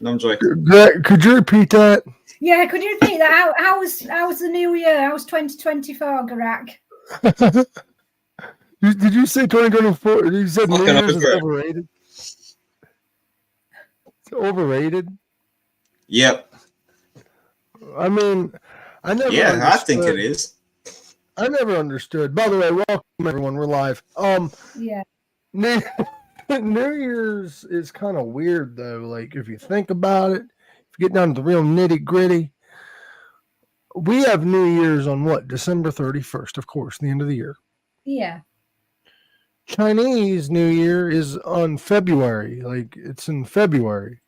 No, I'm joking. Could you repeat that? Yeah, could you repeat that? How was the new year? How was 2024, Gorak? Did you say 2024? You said New Fucking Year's is over it. overrated? It's overrated? Yep. I mean, I never Yeah, understood. I think it is. I never understood. By the way, welcome everyone. We're live. Yeah. New Year's is kind of weird though. Like if you think about it, if you get down to the real nitty gritty, we have New Year's on what? December 31st, of course, the end of the year. Yeah. Chinese New Year is on February. Like it's in February.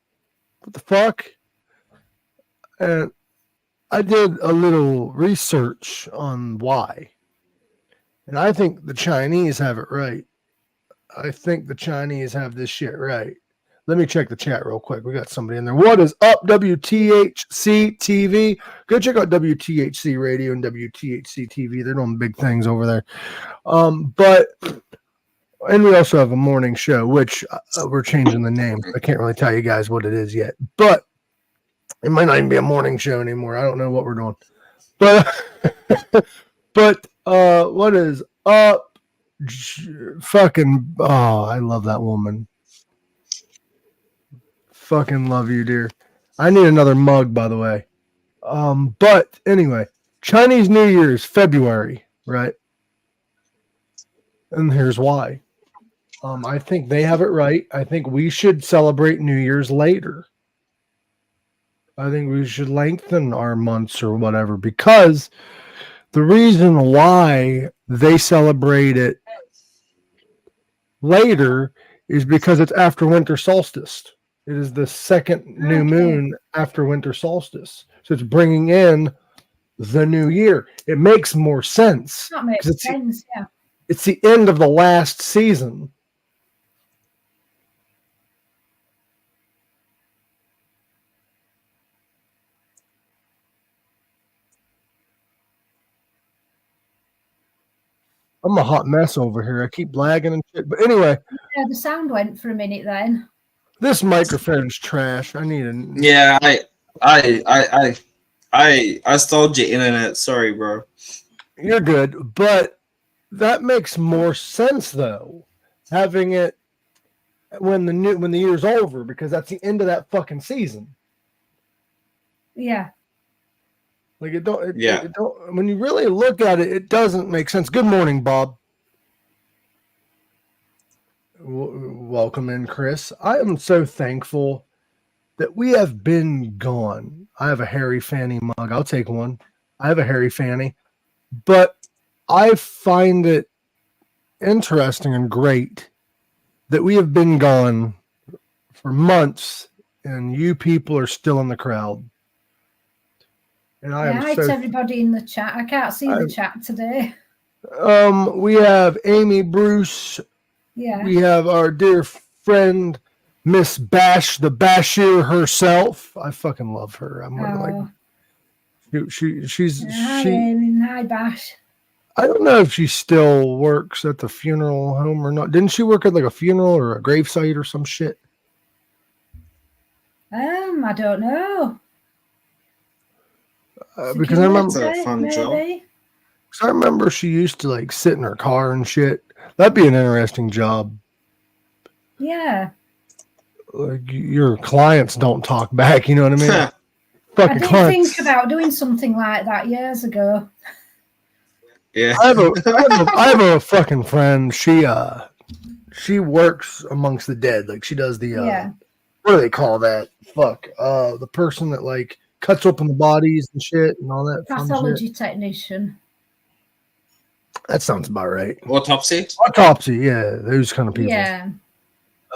What the fuck? And I did a little research on why. And I think the Chinese have it right. I think the Chinese have this shit right. Let me check the chat real quick. We got somebody in there. What is up, WTHC TV? Go check out WTHC Radio and WTHC TV. They're doing big things over there. And we also have a morning show, which we're changing the name. I can't really tell you guys what it is yet, but it might not even be a morning show anymore. I don't know what we're doing. But what is up? Fucking I love that woman. Fucking love you, dear. I need another mug, by the way. But anyway, Chinese New Year is February, right? And here's why. I think they have it right. I think we should celebrate New Year's later. I think we should lengthen our months or whatever, because the reason why they celebrate it later is because it's after winter solstice. It is the second new moon after winter solstice. So it's bringing in the new year. It makes more sense. That makes sense, yeah. It's the end of the last season. I'm a hot mess over here. I keep lagging and shit. But anyway. Yeah, the sound went for a minute then. This microphone's trash. I need a. Yeah, I stole your internet. Sorry, bro. You're good, but that makes more sense though, having it when the year's over, because that's the end of that fucking season. Yeah. Like it don't. When you really look at it, it doesn't make sense. Good morning, Bob. Welcome in, Chris. I am so thankful that we have been gone. I have a Harry Fanny mug. I'll take one. I have a Harry Fanny, but I find it interesting and great that we have been gone for months, and you people are still in the crowd. And it's everybody in the chat. I can't see the chat today. We have Amy Bruce. Yeah. We have our dear friend Miss Bash, the Bashir herself. I fucking love her. I'm like, she's Hi, Bash. I don't know if she still works at the funeral home or not. Didn't she work at like a funeral or a gravesite or some shit? I don't know. Because I remember a fun job. Because I remember she used to like sit in her car and shit. That'd be an interesting job. Yeah. Like your clients don't talk back, you know what I mean? I did think about doing something like that years ago. Yeah. I have a fucking friend. She works amongst the dead. Like she does the what do they call that? The person that like cuts open the bodies and shit and all that. Pathology technician. That sounds about right. Autopsy, yeah, those kind of people. Yeah.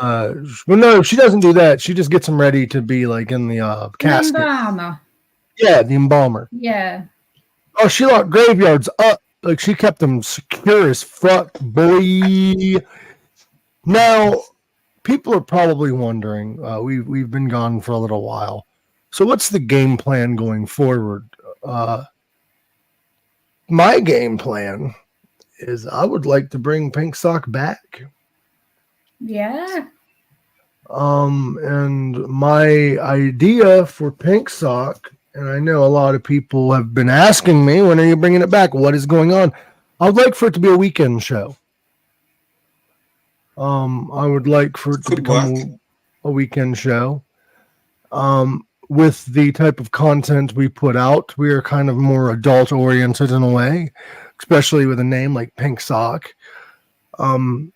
Well, no, she doesn't do that. She just gets them ready to be like in the casket. The embalmer. Yeah, the embalmer. Yeah. Oh, she locked graveyards up. Like she kept them secure as fuck, boy. Now, people are probably wondering. We've been gone for a little while. So, what's the game plan going forward? My game plan is I would like to bring Pink Sock back. Yeah. And my idea for Pink Sock, and I know a lot of people have been asking me, when are you bringing it back? What is going on? I'd like for it to be a weekend show. I would like for it to Could work. become a weekend show. With the type of content we put out, we are kind of more adult oriented in a way, especially with a name like Pink Sock. I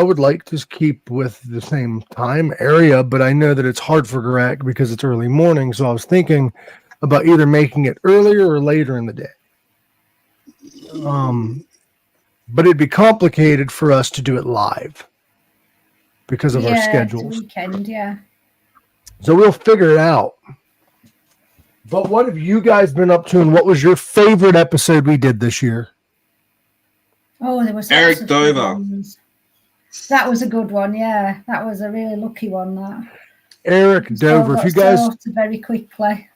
would like to keep with the same time area, but I know that it's hard for Gorak because it's early morning. So I was thinking about either making it earlier or later in the day. But it'd be complicated for us to do it live because of our schedules. It's a weekend, yeah. So we'll figure it out. But what have you guys been up to, and what was your favorite episode we did this year? Oh, there was Eric Dover. That was a good one, yeah. That was a really lucky one. That Eric Dover. If you guys very quickly.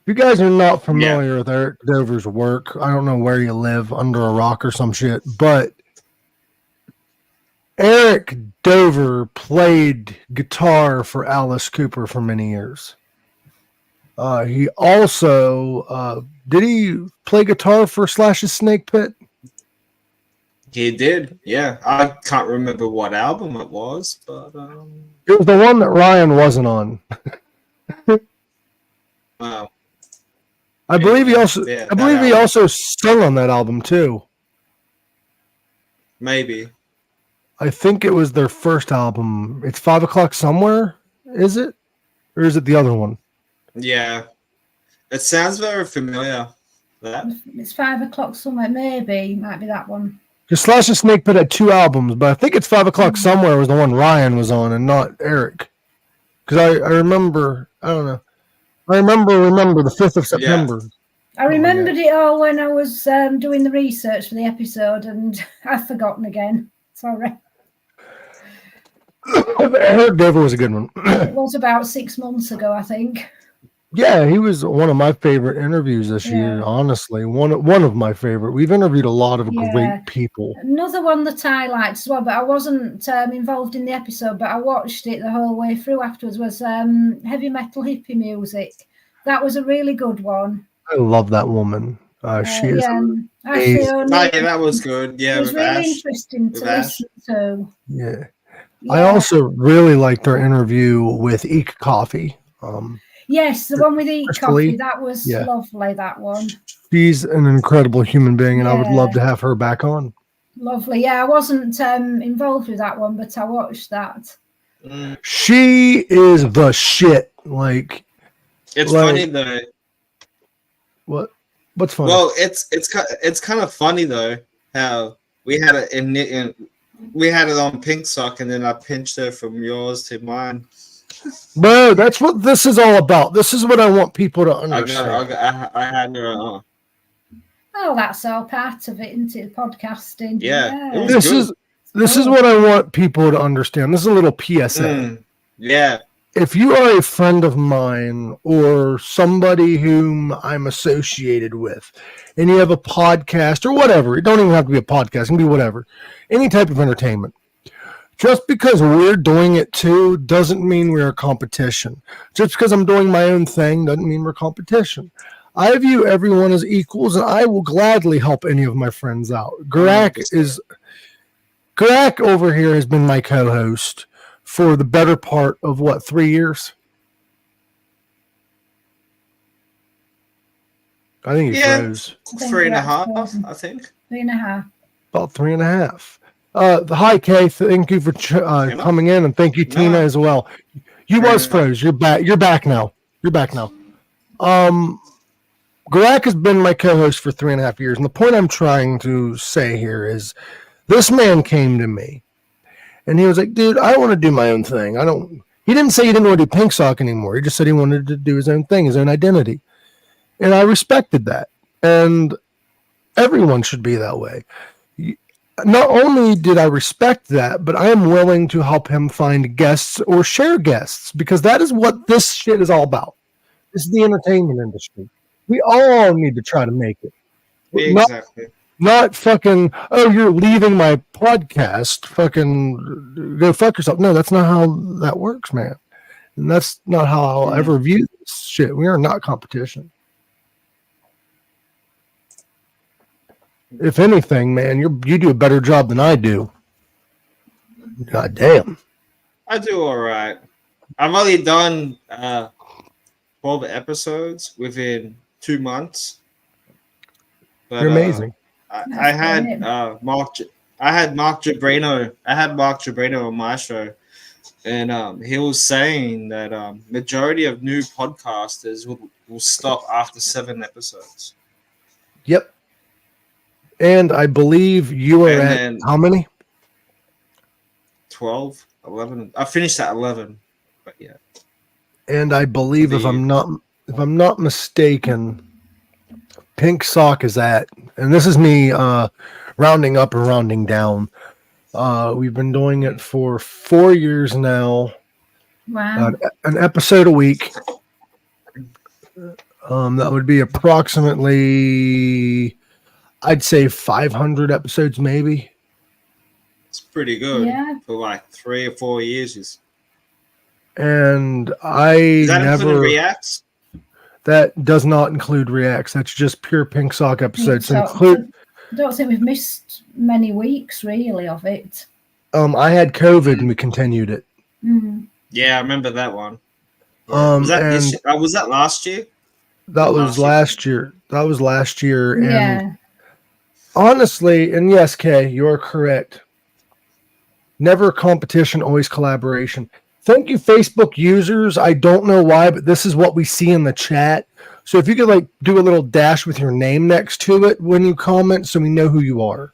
If you guys are not familiar with Eric Dover's work, I don't know where you live, under a rock or some shit, but Eric Dover played guitar for Alice Cooper for many years. He also did he play guitar for Slash's Snake Pit? He did, yeah. I can't remember what album it was, but it was the one that Ryan wasn't on. Wow. I believe he also sung on that album too. Maybe. I think it was their first album. It's 5 o'clock somewhere, is it? Or is it the other one? Yeah. It sounds very familiar. That. It's 5 o'clock somewhere, maybe. It might be that one. Because Slash and Snake Pit had 2 albums, but I think it's 5 o'clock somewhere was the one Ryan was on and not Eric. Because I remember, I don't know. I remember the 5th of September. Yeah. I remembered it all when I was doing the research for the episode, and I've forgotten again. Sorry. Eric Dover was a good one. It was about 6 months ago, I think. Yeah, he was one of my favorite interviews this year, honestly. One of my favorite. We've interviewed a lot of great people. Another one that I liked as well, but I wasn't involved in the episode, but I watched it the whole way through afterwards, was heavy metal hippie music. That was a really good one. I love that woman. She is amazing. That was good. Yeah, it was really interesting to listen to. Yeah. I also really liked our interview with Eek Coffee. Yes, the one with Eat Coffee. That was lovely, that one. She's an incredible human being, and I would love to have her back on. Lovely. Yeah, I wasn't involved with that one, but I watched that. She is the shit. Like, it's funny though. What's funny? Well, it's kind of funny though how we had it we had it on Pink Sock, and then I pinched her from yours to mine. Bro, that's what this is all about. This is what I want people to understand. I had her on. Oh, that's all part of it, isn't it? Podcasting. Yeah. This is what I want people to understand. This is a little PSA. Yeah. If you are a friend of mine or somebody whom I'm associated with, and you have a podcast or whatever, it don't even have to be a podcast, it can be whatever, any type of entertainment. Just because we're doing it too doesn't mean we're a competition. Just because I'm doing my own thing doesn't mean we're competition. I view everyone as equals, and I will gladly help any of my friends out. Gorak over here has been my co-host for the better part of 3 years? I think he froze. 3.5, I think. 3.5. About 3.5. Hi, Kay. Thank you for coming in, and thank you, Tina, as well. You was froze. You're back. You're back now. Gorak has been my co-host for 3.5 years, and the point I'm trying to say here is this man came to me, and he was like, dude, I want to do my own thing. He didn't say he didn't want to do Pink Sock anymore. He just said he wanted to do his own thing, his own identity. And I respected that. And everyone should be that way. Not only did I respect that, but I am willing to help him find guests or share guests, because that is what this shit is all about. This is the entertainment industry. We all need to try to make it. Exactly. Not fucking, oh, you're leaving my podcast. Fucking go fuck yourself. No, that's not how that works, man. And that's not how I'll ever view this shit. We are not competition. If anything, man, you do a better job than I do. God damn. I do all right. I've only done 12 episodes within 2 months. But, You're amazing. I had Mark Jabrino. I had Mark Jabrino on my show, and he was saying that majority of new podcasters will stop after 7 episodes. Yep. And I believe you are at how many? 12, 11. I finished at 11, but yeah. And I believe if I'm not mistaken, Pink Sock is at, and this is me rounding up or rounding down. We've been doing it for 4 years now. Wow. An episode a week. That would be approximately, I'd say 500 episodes, maybe. It's pretty good. Yeah. For like 3 or 4 years. And I Does that never include reacts? That does not include reacts. That's just pure Pink Sock episodes. I don't think we've missed many weeks really of it. I had COVID and we continued it. Mm. Yeah, I remember that one. Yeah. Was that last year? That was last year. That was last year. Yeah. And honestly, and yes, Kay, you're correct. Never competition, always collaboration. Thank you, Facebook users. I don't know why, but this is what we see in the chat. So if you could like do a little dash with your name next to it when you comment, so we know who you are.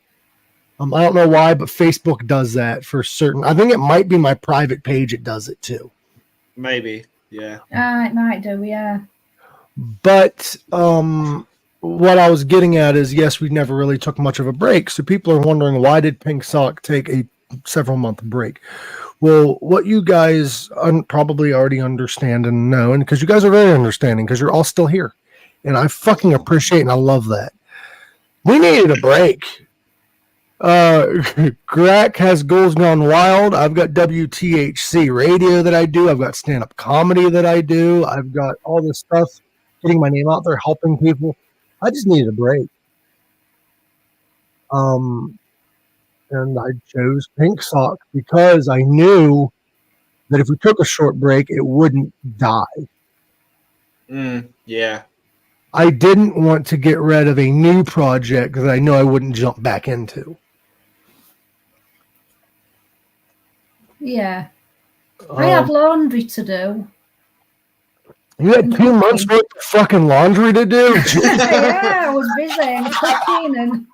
I don't know why, but Facebook does that for certain. I think it might be my private page. It does it too. Maybe, yeah. It might do, yeah. But what I was getting at is, yes, we never really took much of a break. So people are wondering, why did Pink Sock take a several-month break? Well, what you guys probably already understand and know, and because you guys are very understanding, because you're all still here, and I fucking appreciate and I love that. We needed a break. Gorak has Goals Gone Wild. I've got WTHC radio that I do. I've got stand-up comedy that I do. I've got all this stuff, getting my name out there, helping people. I just needed a break. And I chose Pink Sock because I knew that if we took a short break, it wouldn't die. Yeah. I didn't want to get rid of a new project that I know I wouldn't jump back into. Yeah. I have laundry to do. You had 2 months worth of fucking laundry to do? Yeah, I was busy and cooking and...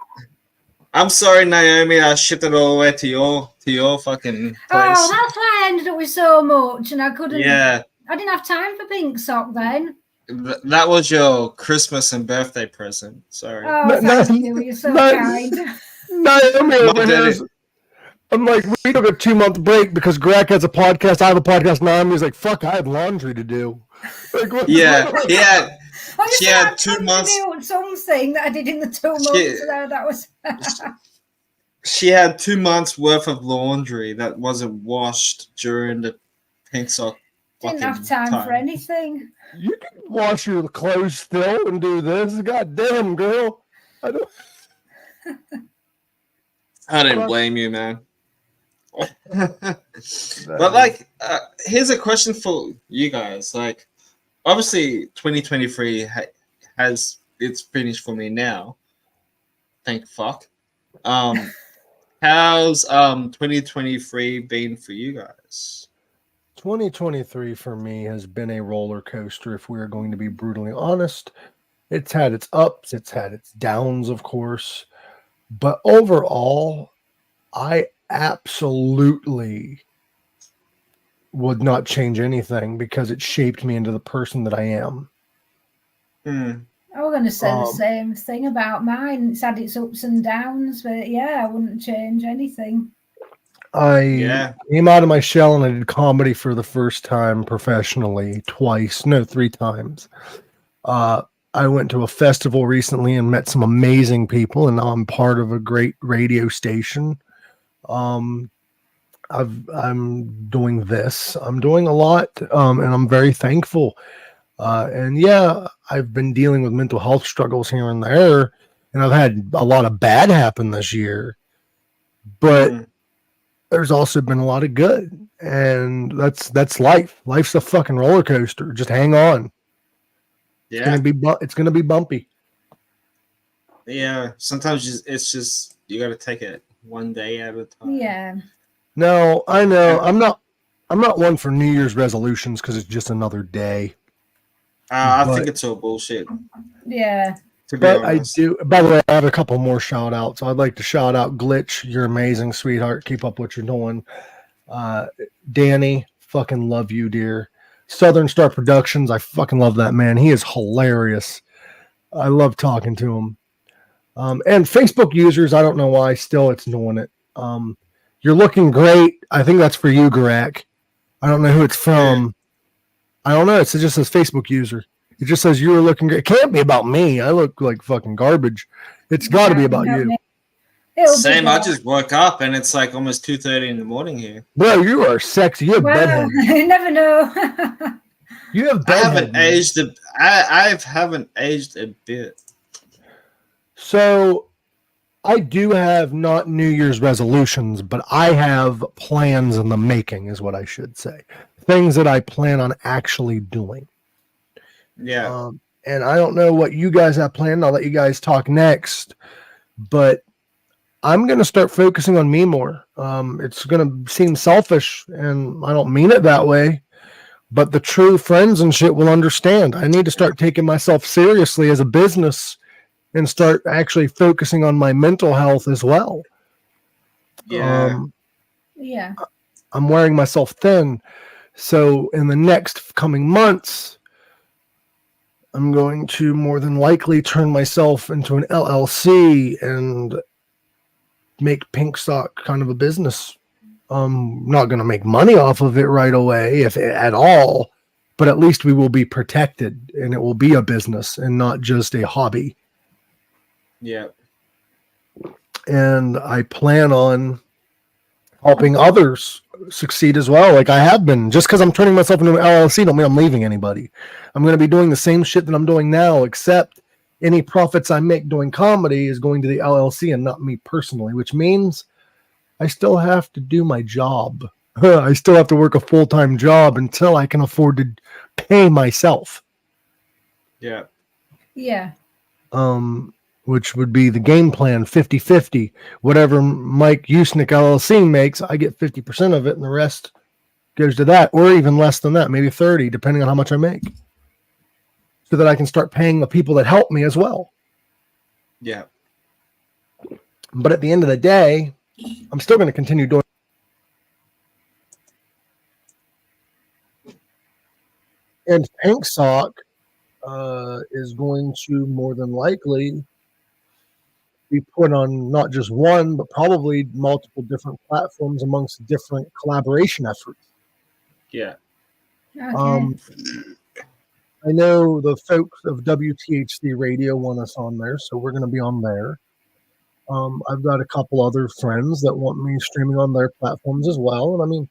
I'm sorry, Naomi. I shipped it all the way to your fucking place. Oh, that's why I ended up with so much, and I couldn't. Yeah. I didn't have time for Pink Sock then. That was your Christmas and birthday present. Sorry. Oh, thank you. You're so kind. Naomi, I'm like, we took a 2-month break because Gorak has a podcast. I have a podcast. Naomi's like, fuck, I have laundry to do. Like, Yeah. She had 2 months. Something that I did in the 2 months. That was. She had 2 months worth of laundry that wasn't washed during the Pink Sock. Didn't have time for anything. You can wash your clothes still and do this. God damn, girl. I didn't blame you, man. But like, here's a question for you guys. Like, obviously, 2023 it's finished for me now. Thank fuck. How's 2023 been for you guys? 2023 for me has been a roller coaster, if we're going to be brutally honest. It's had its ups, it's had its downs, of course. But overall, I absolutely would not change anything because it shaped me into the person that I am. I was going to say the same thing about mine. It's had its ups and downs, but yeah, I wouldn't change anything. I came out of my shell and I did comedy for the first time professionally 3 times. I went to a festival recently and met some amazing people, and now I'm part of a great radio station. I'm doing this. I'm doing a lot, and I'm very thankful. And yeah, I've been dealing with mental health struggles here and there, and I've had a lot of bad happen this year. But there's also been a lot of good, and that's life. Life's a fucking roller coaster. Just hang on. Yeah. It's gonna be bumpy. Yeah. Sometimes it's just you got to take it one day at a time. Yeah. No, I know. I'm not one for New Year's resolutions because it's just another day. I think it's all bullshit. Yeah. To be But honest. I do. By the way, I have a couple more shout outs. I'd like to shout out Glitch. You're amazing, sweetheart. Keep up what you're doing. Danny, fucking love you, dear. Southern Star Productions. I fucking love that man. He is hilarious. I love talking to him. And Facebook users, I don't know why still it's doing it. You're looking great. I think that's for you, Gorak. I don't know who it's from. I don't know. It just says Facebook user. It just says you were looking great. It can't be about me. I look like fucking garbage. It's got to be about you. Same. I just woke up and it's like almost 2:30 in the morning here. Bro, you are sexy. You have bedhead. You never know. You have I bedhead. I haven't aged a bit. So I do have not New Year's resolutions, but I have plans in the making, is what I should say. Things that I plan on actually doing. Yeah. And I don't know what you guys have planned. I'll let you guys talk next. But I'm going to start focusing on me more. It's going to seem selfish, and I don't mean it that way. But the true friends and shit will understand. I need to start taking myself seriously as a business and start actually focusing on my mental health as well. Yeah. Yeah. I'm wearing myself thin. So in the next coming months, I'm going to more than likely turn myself into an LLC and make Pink Sock kind of a business. I'm not going to make money off of it right away, if at all, but at least we will be protected and it will be a business and not just a hobby. Yeah. And I plan on helping others succeed as well. Like I have been. Just because I'm turning myself into an LLC don't mean I'm leaving anybody. I'm going to be doing the same shit that I'm doing now, except any profits I make doing comedy is going to the LLC and not me personally, which means I still have to do my job. I still have to work a full-time job until I can afford to pay myself. Yeah. Yeah. Which would be the game plan, 50-50. Whatever Mike Usenick LLC makes, I get 50% of it, and the rest goes to that, or even less than that, maybe 30, depending on how much I make. So that I can start paying the people that help me as well. Yeah. But at the end of the day, I'm still going to continue doing. And Pink Sock is going to more than likely be put on not just one, but probably multiple different platforms amongst different collaboration efforts. Yeah. Okay. I know the folks of WTHC Radio want us on there, so we're going to be on there. I've got a couple other friends that want me streaming on their platforms as well. And I mean,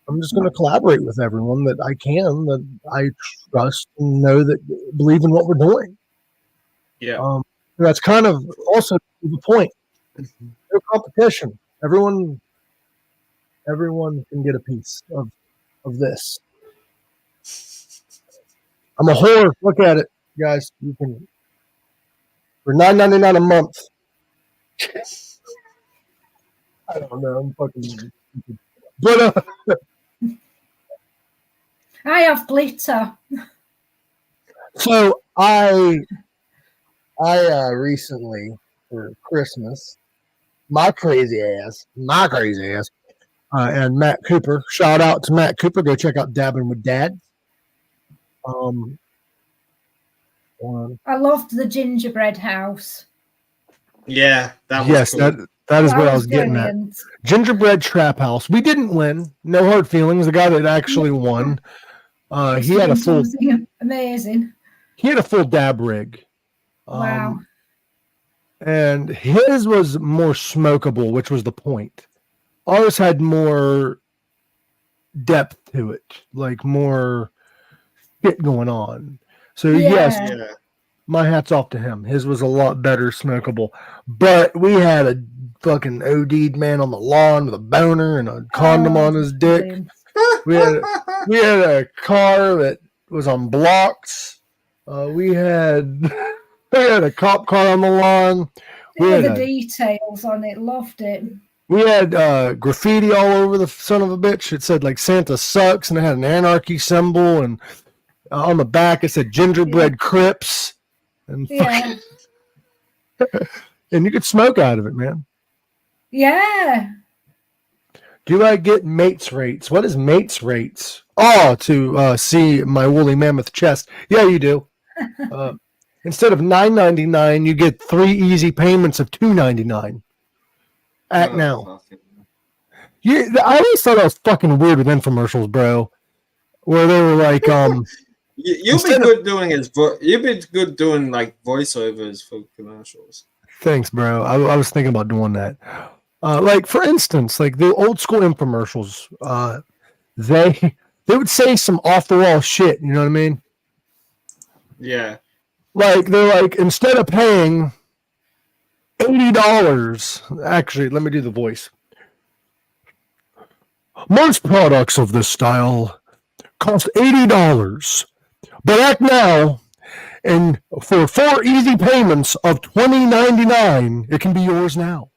I'm just going to collaborate with everyone that I can, that I trust and know that believe in what we're doing. Yeah. That's kind of also the point. No competition. Everyone can get a piece of this. I'm a whore. Look at it, guys. You can for $9.99 a month. I don't know. I'm fucking. But I have glitter. so I recently for Christmas, my crazy ass, and Matt Cooper. Shout out to Matt Cooper. Go check out Dabbing with Dad. I loved the gingerbread house. Yeah, that was cool. that is what I was getting at. Gingerbread Trap House. We didn't win. No hard feelings. The guy that actually won, he had a full amazing. He had a full dab rig. Wow. And his was more smokable, which was the point. Ours had more depth to it, like more shit going on. So yes, Yeah. my hat's off to him. His was a lot better smokable. But we had a fucking OD'd man on the lawn with a boner and a condom on his dick. Brilliant. We had a car that was on blocks. We had a cop car on the lawn. Yeah, the details on it, loved it. We had graffiti all over the son of a bitch. It said like Santa sucks, and it had an anarchy symbol, and on the back it said gingerbread Crips, and Yeah. and you could smoke out of it, man. Yeah. Do I get mates rates? What is mates rates? Oh, to see my woolly mammoth chest. Yeah, you do. Instead of $9.99, you get 3 easy payments of $2.99. Act now. I always thought that was fucking weird with infomercials, bro. Where they were like, you'll be good doing you'll be good doing like voiceovers for commercials. Thanks, bro. I was thinking about doing that. Like for instance, like the old school infomercials, they would say some off the wall shit. You know what I mean? Yeah. Like they're like, instead of paying $80, actually, let me do the voice. Most products of this style cost $80, but act now, and for 4 easy payments of $20.99, it can be yours now.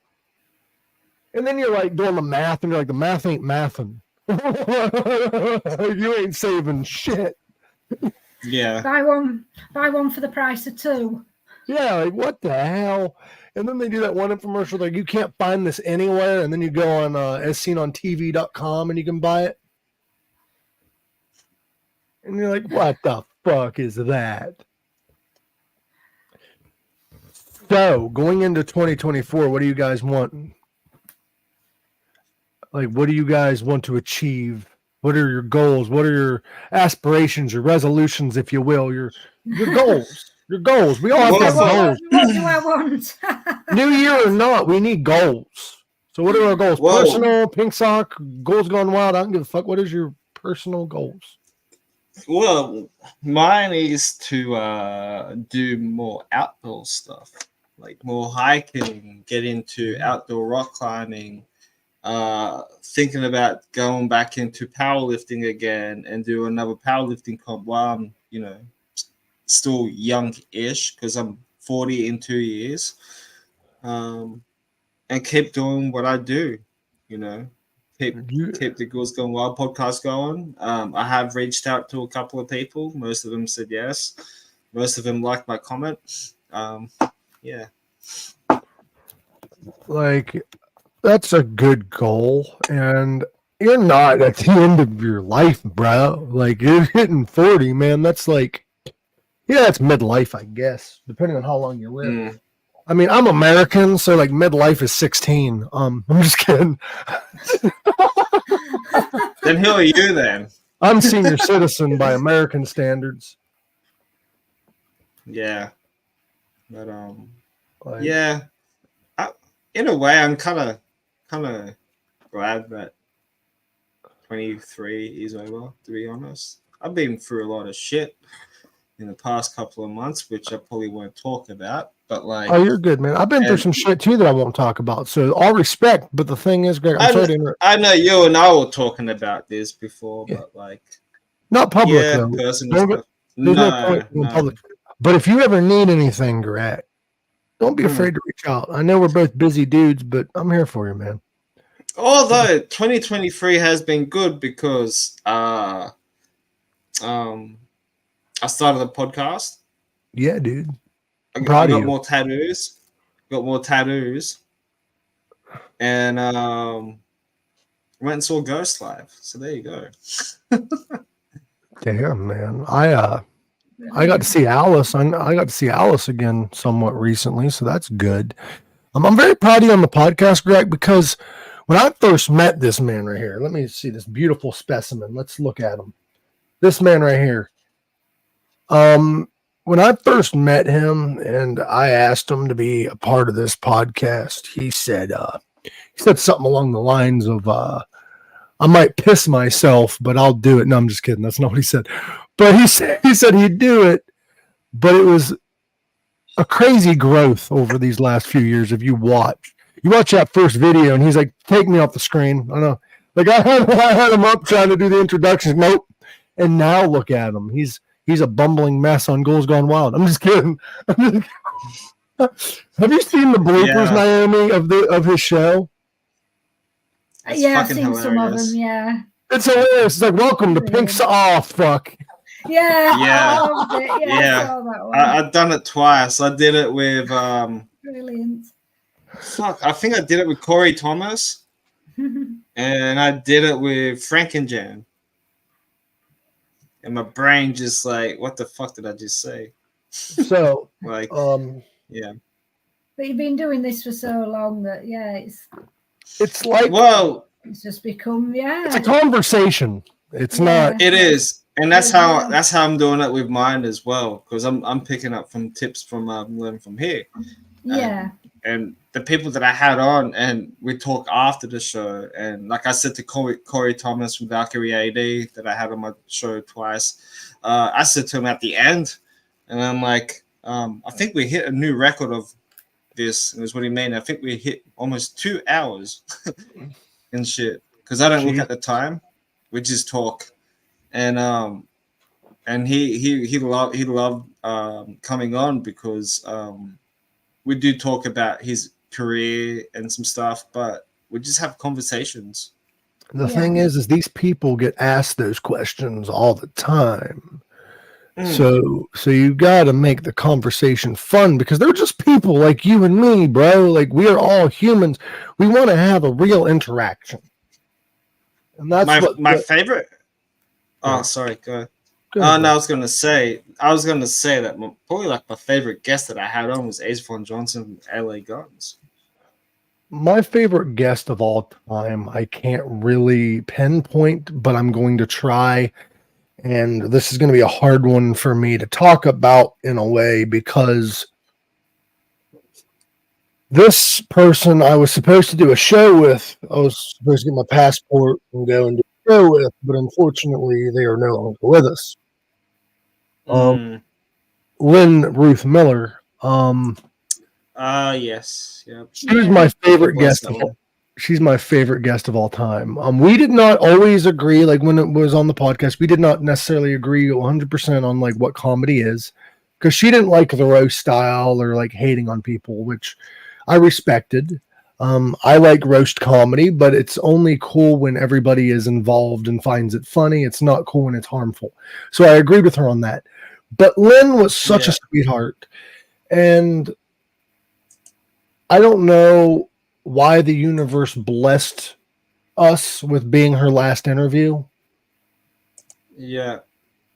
And then you're like doing the math, and you're like, the math ain't mathin'. You ain't saving shit. Yeah. Buy one for the price of 2. Yeah, like what the hell? And then they do that one infomercial like, you can't find this anywhere, and then you go on asseenontv.com and you can buy it. And you're like, what the fuck is that? So, going into 2024, what do you guys want? Like, what do you guys want to achieve? What are your goals? What are your aspirations, your resolutions, if you will, your goals? Your goals. We all have to have goals. What do I want? New year or not, we need goals. So what are our goals? Whoa. Personal, pink sock, goals gone wild. I don't give a fuck. What is your personal goals? Well, mine is to do more outdoor stuff, like more hiking, get into outdoor rock climbing, thinking about going back into powerlifting again and do another powerlifting comp while I'm, still young-ish, because I'm 40 in 2 years, and keep doing what I do, keep the Girls Gone Wild podcast going. I have reached out to a couple of people. Most of them said yes. Most of them liked my comment. Yeah. Like, that's a good goal, and you're not at the end of your life, bro. Like, you're hitting 40, man. That's like, that's midlife, I guess, depending on how long you live. I mean, I'm American, so like midlife is 16. I'm just kidding. Then who are you then? I'm senior citizen by American standards. Yeah. But yeah. In a way, I'm kind of glad that 23 is over, to be honest. I've been through a lot of shit in the past couple of months, which I probably won't talk about, but like... Oh, you're good, man. I've been through some shit, too, that I won't talk about, so all respect, but the thing is, Greg, I'm sorry to interrupt. I know you and I were talking about this before, but like... Not public, though. Personal stuff. No, public. But if you ever need anything, Greg, don't be afraid to reach out. I know we're both busy dudes, but I'm here for you, man. Although 2023 has been good because I started a podcast. Yeah, dude. I got more tattoos. And went and saw Ghost Live. So there you go. Damn, man. I got to see Alice. I got to see Alice again somewhat recently, so that's good. I'm very proud of you on the podcast, Greg, because when I first met this man right here, let me see this beautiful specimen. Let's look at him. This man right here. when I first met him and I asked him to be a part of this podcast, he said something along the lines of I might piss myself, but I'll do it. No, I'm just kidding. That's not what he said. But he said he'd do it, but it was a crazy growth over these last few years. If you watch that first video, and he's like, "Take me off the screen." I don't know. Like I had him up trying to do the introductions. Nope. And now look at him. He's a bumbling mess on Goals Gone Wild. I'm just kidding. Have you seen the bloopers, Naomi, of his show? That's I've seen hilarious. some of them. Yeah, it's hilarious. It's like, welcome to Pink's Off. Fuck. Yeah. Yeah. I loved it. Yeah. I saw that one. I've done it twice. I did it with Brilliant. I think I did it with Corey Thomas, and I did it with Frank and Jan. And my brain just like, what the fuck did I just say? So like, yeah. But you've been doing this for so long that it's like, well, it's just become it's a conversation. It's not. It is, and that's how I'm doing it with mine as well, because I'm picking up from tips from learning from here. Yeah. And the people that I had on, and we talk after the show, and like I said to Corey Thomas from Valkyrie AD that I had on my show twice, I said to him at the end, and I'm like, I think we hit a new record of this, and that's what he meant. I think we hit almost 2 hours and shit, because I don't look at the time, we just talk, and he loved coming on because we do talk about his career and some stuff, but we just have conversations. The thing is these people get asked those questions all the time. So you got to make the conversation fun, because they're just people like you and me, bro. Like, we are all humans. We want to have a real interaction. And that's my favorite. Oh, sorry. Go ahead. No, I was gonna say that probably like my favorite guest that I had on was Ace Johnson from LA Guns. My favorite guest of all time, I can't really pinpoint, but I'm going to try. And this is going to be a hard one for me to talk about in a way, because this person I was supposed to do a show with, I was supposed to get my passport and go and do a show with, but unfortunately they are no longer with us. Lynn Ruth Miller. Yes. Yep. She was my favorite guest. She's my favorite guest of all time. We did not always agree, like when it was on the podcast, we did not necessarily agree 100% on like what comedy is, because she didn't like the roast style or like hating on people, which I respected. I like roast comedy, but it's only cool when everybody is involved and finds it funny. It's not cool when it's harmful. So I agreed with her on that. But Lynn was such a sweetheart. And I don't know why the universe blessed us with being her last interview. Yeah.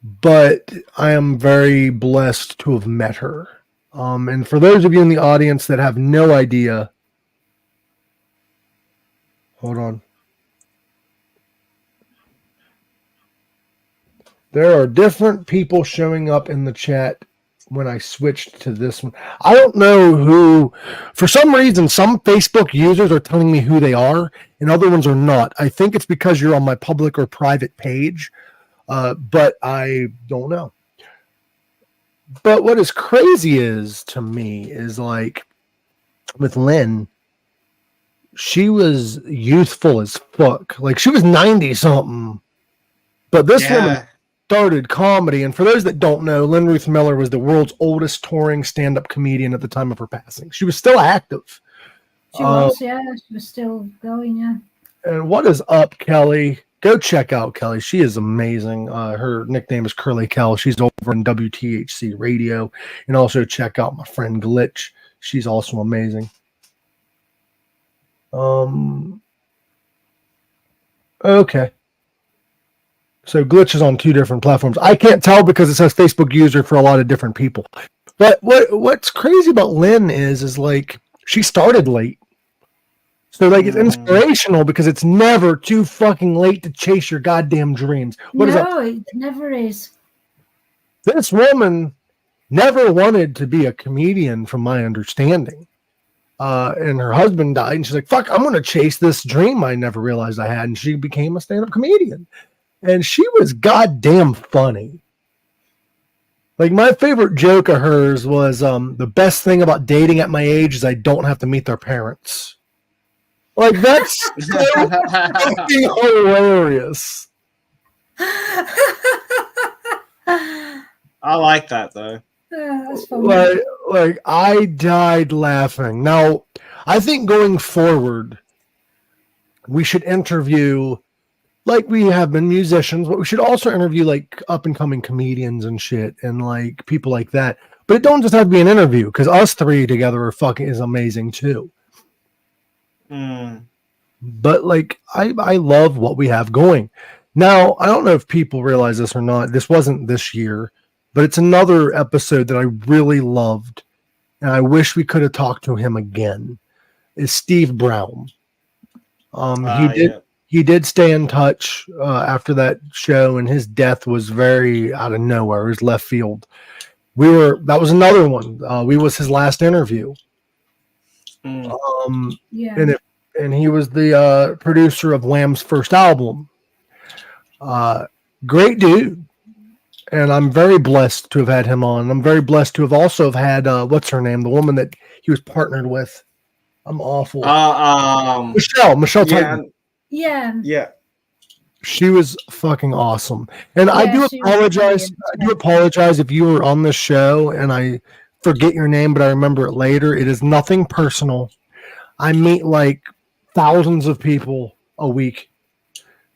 But I am very blessed to have met her. And for those of you in the audience that have no idea, hold on. There are different people showing up in the chat when I switched to this one. I don't know who, for some reason, some Facebook users are telling me who they are and other ones are not. I think it's because you're on my public or private page, but I don't know. But what is crazy is, to me, is like with Lynn, she was youthful as fuck. Like, she was 90 something, but this woman started comedy. And for those that don't know, Lynn Ruth Miller was the world's oldest touring stand-up comedian at the time of her passing. She was still active. She was, she was still going, And what is up, Kelly? Go check out Kelly. She is amazing. Her nickname is Curly Kel. She's over in WTHC Radio. And also check out my friend Glitch. She's also amazing. Okay. So Glitch is on 2 different platforms. I can't tell because it says Facebook user for a lot of different people. But what's crazy about Lynn is like she started late. So like it's inspirational because it's never too fucking late to chase your goddamn dreams. What is that? No, it never is. This woman never wanted to be a comedian from my understanding. And her husband died, and she's like, fuck, I'm going to chase this dream I never realized I had. And she became a stand-up comedian. And she was goddamn funny. Like, my favorite joke of hers was, the best thing about dating at my age is I don't have to meet their parents. Like, that's so fucking hilarious. I like that though. That's funny. Like I died laughing. Now, I think going forward, we should interview, like we have been, musicians, but we should also interview like up and coming comedians and shit, and like people like that. But it don't just have to be an interview, because us three together are fucking is amazing too. But like I love what we have going. Now, I don't know if people realize this or not. This wasn't this year, but it's another episode that I really loved, and I wish we could have talked to him again. Is Steve Brown. He did stay in touch after that show, and his death was very out of nowhere. It was left field. That was another one. We was his last interview. And he was the producer of Wham's first album. Great dude. And I'm very blessed to have had him on. I'm very blessed to have also had what's her name? The woman that he was partnered with. I'm awful. Michelle Titan. Yeah. She was fucking awesome. And I do apologize if you were on the show and I forget your name, but I remember it later. It is nothing personal. I meet like thousands of people a week.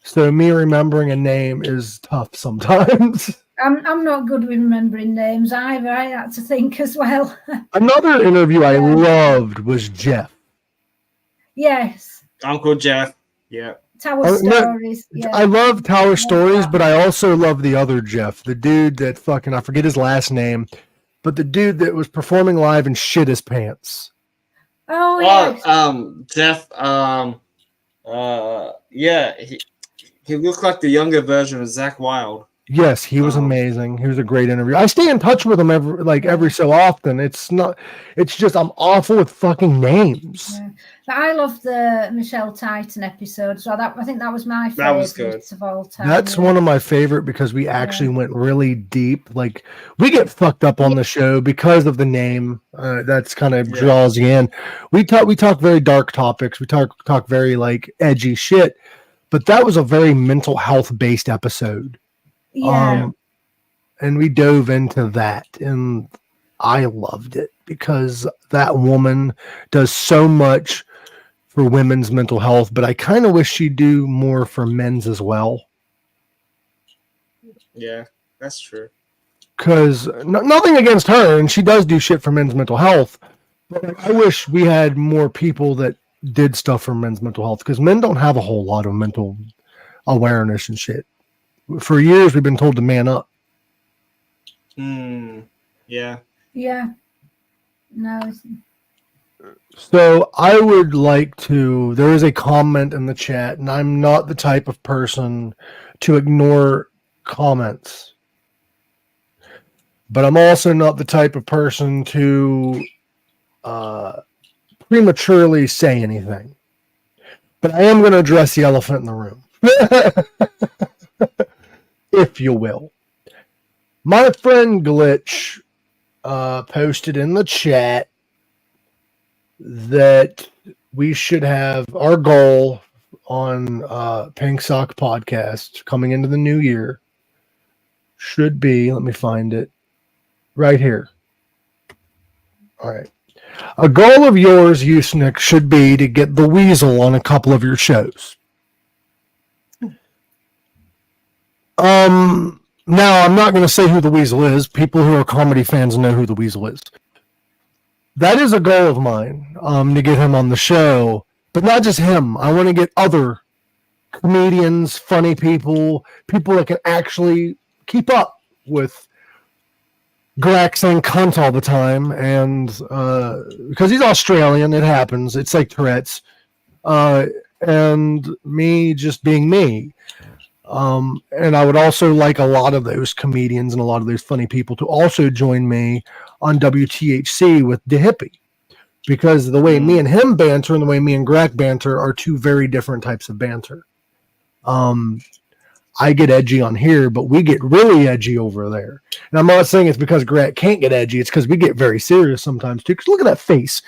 So me remembering a name is tough sometimes. I'm not good with remembering names either. I had to think as well. Another interview I loved was Jeff. Yes. Uncle Jeff. Yeah. Tower Stories. Yeah. I love Tower Stories, but I also love the other Jeff, the dude that fucking, I forget his last name, but the dude that was performing live and shit his pants. Oh, yes. Jeff, he looked like the younger version of Zach Wilde. Yes, he was amazing. He was a great interview. I stay in touch with him every so often. It's just I'm awful with fucking names. Yeah. But I love the Michelle Titan episode. So I think that was my favorite of all time. That's one of my favorite because we actually went really deep. Like we get fucked up on the show because of the name. That's kind of draws you in. We talk very dark topics. We talk very like edgy shit. But that was a very mental health based episode. Yeah. And we dove into that, and I loved it because that woman does so much for women's mental health, but I kind of wish she'd do more for men's as well. Yeah, that's true. Because nothing against her, and she does do shit for men's mental health, but I wish we had more people that did stuff for men's mental health, because men don't have a whole lot of mental awareness and shit. For years, we've been told to man up. Yeah. Yeah. No. So I would like to. There is a comment in the chat, and I'm not the type of person to ignore comments, but I'm also not the type of person to prematurely say anything. But I am going to address the elephant in the room. If you will. My friend Glitch posted in the chat that we should have our goal on Pink Sock Podcast coming into the new year should be, let me find it, right here. All right. A goal of yours, Usenick, should be to get the Weasel on a couple of your shows. Now, I'm not going to say who the Weasel is. People who are comedy fans know who the Weasel is. That is a goal of mine, to get him on the show. But not just him. I want to get other comedians, funny people that can actually keep up with Gorak saying cunt all the time. And because he's Australian, it happens. It's like Tourette's. And me just being me. And I would also like a lot of those comedians and a lot of those funny people to also join me on WTHC with the hippie, because the way me and him banter and the way me and Gorak banter are two very different types of banter. I get edgy on here, but we get really edgy over there. And I'm not saying it's because Gorak can't get edgy. It's because we get very serious sometimes too. Because look at that face.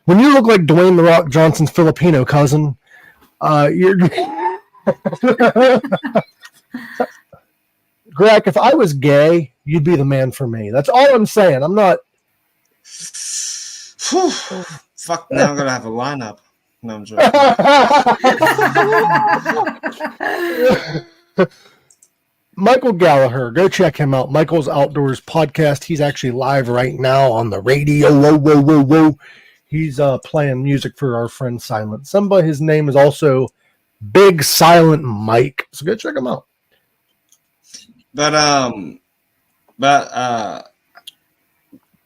When you look like Dwayne The Rock Johnson's Filipino cousin, you're Gorak, if I was gay, you'd be the man for me. That's all I'm saying. I'm not. Fuck, now I'm gonna have a lineup. No, I'm joking. Michael Gallagher, go check him out. Michael's Outdoors podcast. He's actually live right now on the radio. Whoa, whoa, whoa, whoa. He's playing music for our friend Silent. Somebody, his name is also Big Silent Mike. So go check him out. But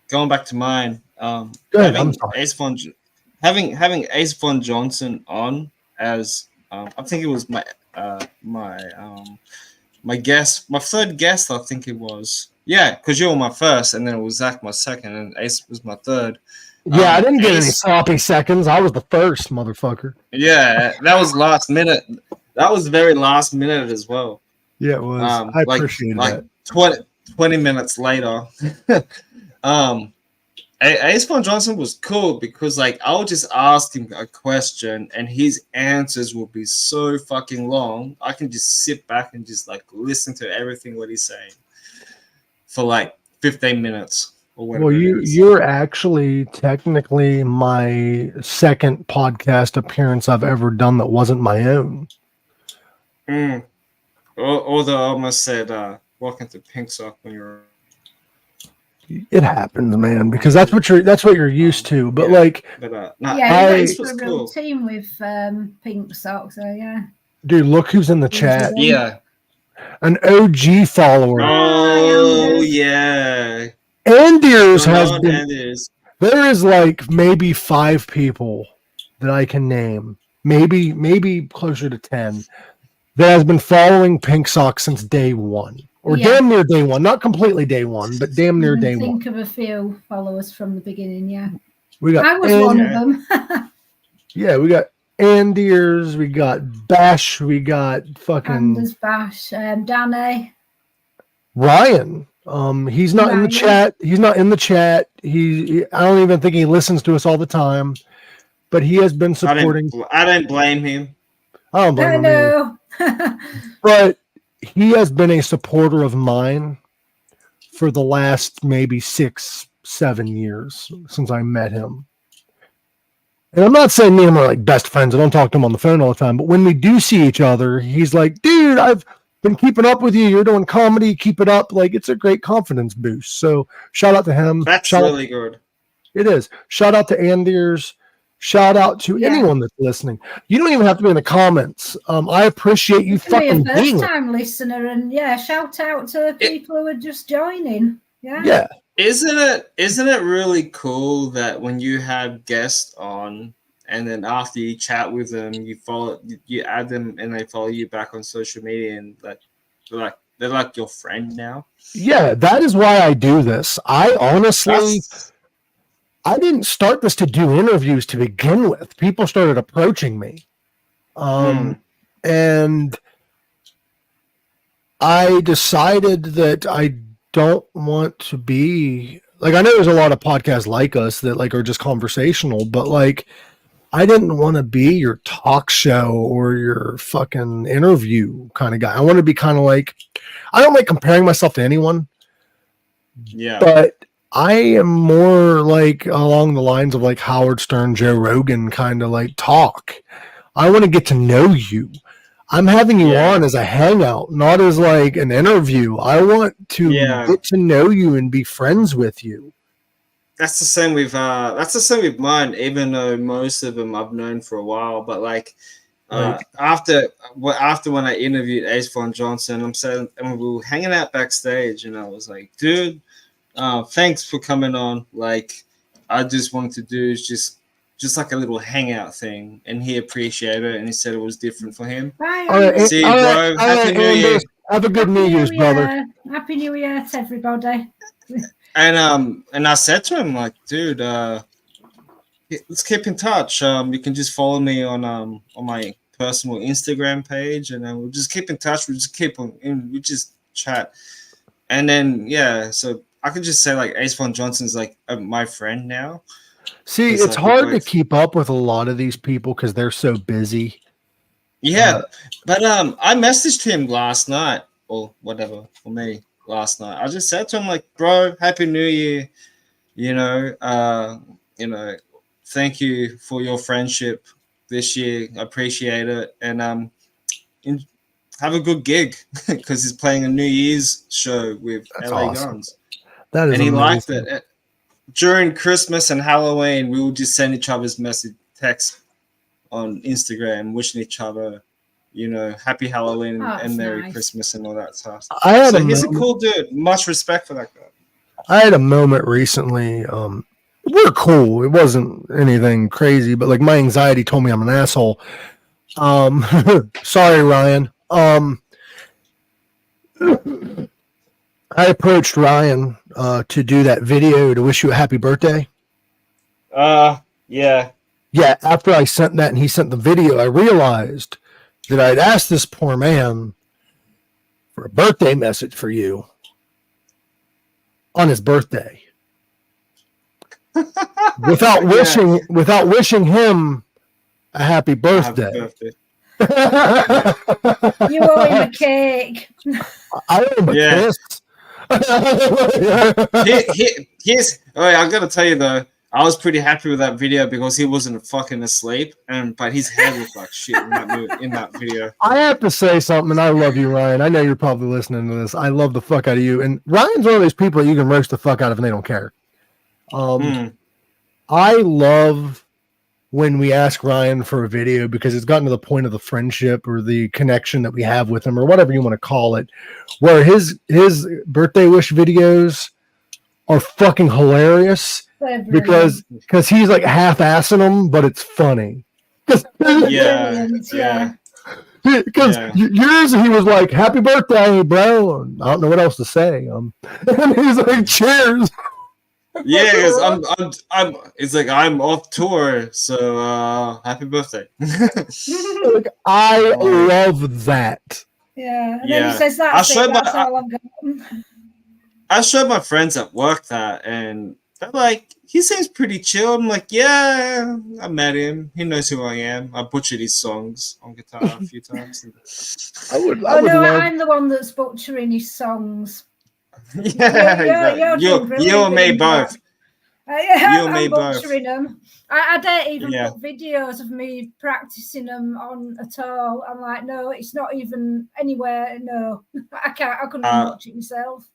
going back to mine, Go ahead, having Ace Von Johnson on as I think it was my guest, my third guest, I think it was. Yeah, because you were my first, and then it was Zach my second, and Ace was my third. Yeah, I didn't get any sloppy seconds. I was the first, motherfucker. Yeah, that was last minute. That was very last minute as well. Yeah, it was. I appreciate that. 20 minutes later. Ace Von Johnson was cool because like I would just ask him a question and his answers would be so fucking long. I can just sit back and just like listen to everything what he's saying for like 15 minutes or whatever. Well, you're actually technically my second podcast appearance I've ever done that wasn't my own. Although I almost said welcome to Pink Sock when you're. It happens, man, because that's what you're used to. But yeah, like, it's a real team with Pink Sock. So yeah, dude, look who's in the chat. Yeah, an OG follower. Oh yeah, Anders has been. There is like maybe 5 people that I can name, maybe closer to 10, that has been following Pink Sock since day one. Or damn near day one. Not completely day one, but damn near day one. Think of a few followers from the beginning, yeah. I was one of them. Yeah, we got Anders, we got Bash, we got fucking Anders, Bash, Danny. Ryan. He's not in the chat. He's not in the chat. I don't even think he listens to us all the time. But he has been supporting. I don't blame him. I don't blame him. But he has been a supporter of mine for the last maybe 6-7 years since I met him. And I'm not saying me and him are like best friends. I don't talk to him on the phone all the time. But when we do see each other, he's like, dude, I've been keeping up with you. You're doing comedy. Keep it up. Like, it's a great confidence boost. So shout out to him. That's really good. It is. Shout out to Anders. Shout out to anyone that's listening. You don't even have to be in the comments. I appreciate you fucking being a first-time listener, and shout out to people who are just joining. Yeah. Isn't it really cool that when you have guests on, and then after you chat with them, you add them, and they follow you back on social media, and they're like your friend now. Yeah, that is why I do this. I honestly. I didn't start this to do interviews to begin with. People started approaching me. And I decided that I don't want to be like, I know there's a lot of podcasts like us that like are just conversational, but like, I didn't want to be your talk show or your fucking interview kind of guy. I want to be kind of like, I don't like comparing myself to anyone. Yeah. But I am more like along the lines of like Howard Stern, Joe Rogan kind of like talk. I want to get to know you. I'm having you on as a hangout, not as like an interview. I want to get to know you and be friends with you. That's the same with mine, even though most of them I've known for a while. But like after when I interviewed Ace Von Johnson, and we were hanging out backstage, and I was like, dude, thanks for coming on. Like, I just wanted to do is just just like a little hangout thing, and he appreciated it, and he said it was different for him. Bye, All right, See you, bro. Happy New Year. Have a good New Year's, brother. Happy New Year to everybody. And I said to him, like, dude, let's keep in touch. You can just follow me on my personal Instagram page, and then we'll just keep in touch. We just chat, and then so I could just say like Ace Von Johnson's like my friend now. See, it's hard to keep up with a lot of these people because they're so busy. Yeah, but I messaged him last night or whatever for me last night. I just said to him like, bro, Happy New Year. Thank you for your friendship this year. I appreciate it, and have a good gig because he's playing a New Year's show with LA awesome. Guns. That is and he amazing. liked it. During Christmas and Halloween, we would just send each other's text on Instagram, wishing each other, Happy Halloween and Merry Christmas and all that stuff. He's a cool dude. Much respect for that guy. I had a moment recently. We're cool. It wasn't anything crazy, but like my anxiety told me I'm an asshole. Sorry, Ryan. I approached Ryan to do that video to wish you a happy birthday. Yeah. Yeah, after I sent that and he sent the video, I realized that I'd asked this poor man for a birthday message for you on his birthday. without wishing him a happy birthday. You owe him a cake. I owe him a kiss. I gotta tell you though, I was pretty happy with that video because he wasn't fucking asleep, but his head looked like shit in that video. I have to say something, and I love you, Ryan. I know you're probably listening to this. I love the fuck out of you, and Ryan's one of those people that you can roast the fuck out of, and they don't care. I love when we ask Ryan for a video because it's gotten to the point of the friendship or the connection that we have with him or whatever you want to call it, where his birthday wish videos are fucking hilarious because he's like half-assing them, but it's funny. Because yours, he was like, "Happy birthday, bro." And I don't know what else to say. And he's like, "Cheers." Yeah, because it's like I'm off tour, so happy birthday. Like, I love that. Yeah. And then he says that's all I've got. I showed my friends at work that, and they're like, he seems pretty chill. I'm like, yeah, I met him. He knows who I am. I butchered his songs on guitar a few times. I'm the one that's butchering his songs. Yeah, you and me both. I'm butchering them. I don't even put videos of me practicing them on at all. I'm like, no, it's not even anywhere. No, I can't. I couldn't even watch it myself.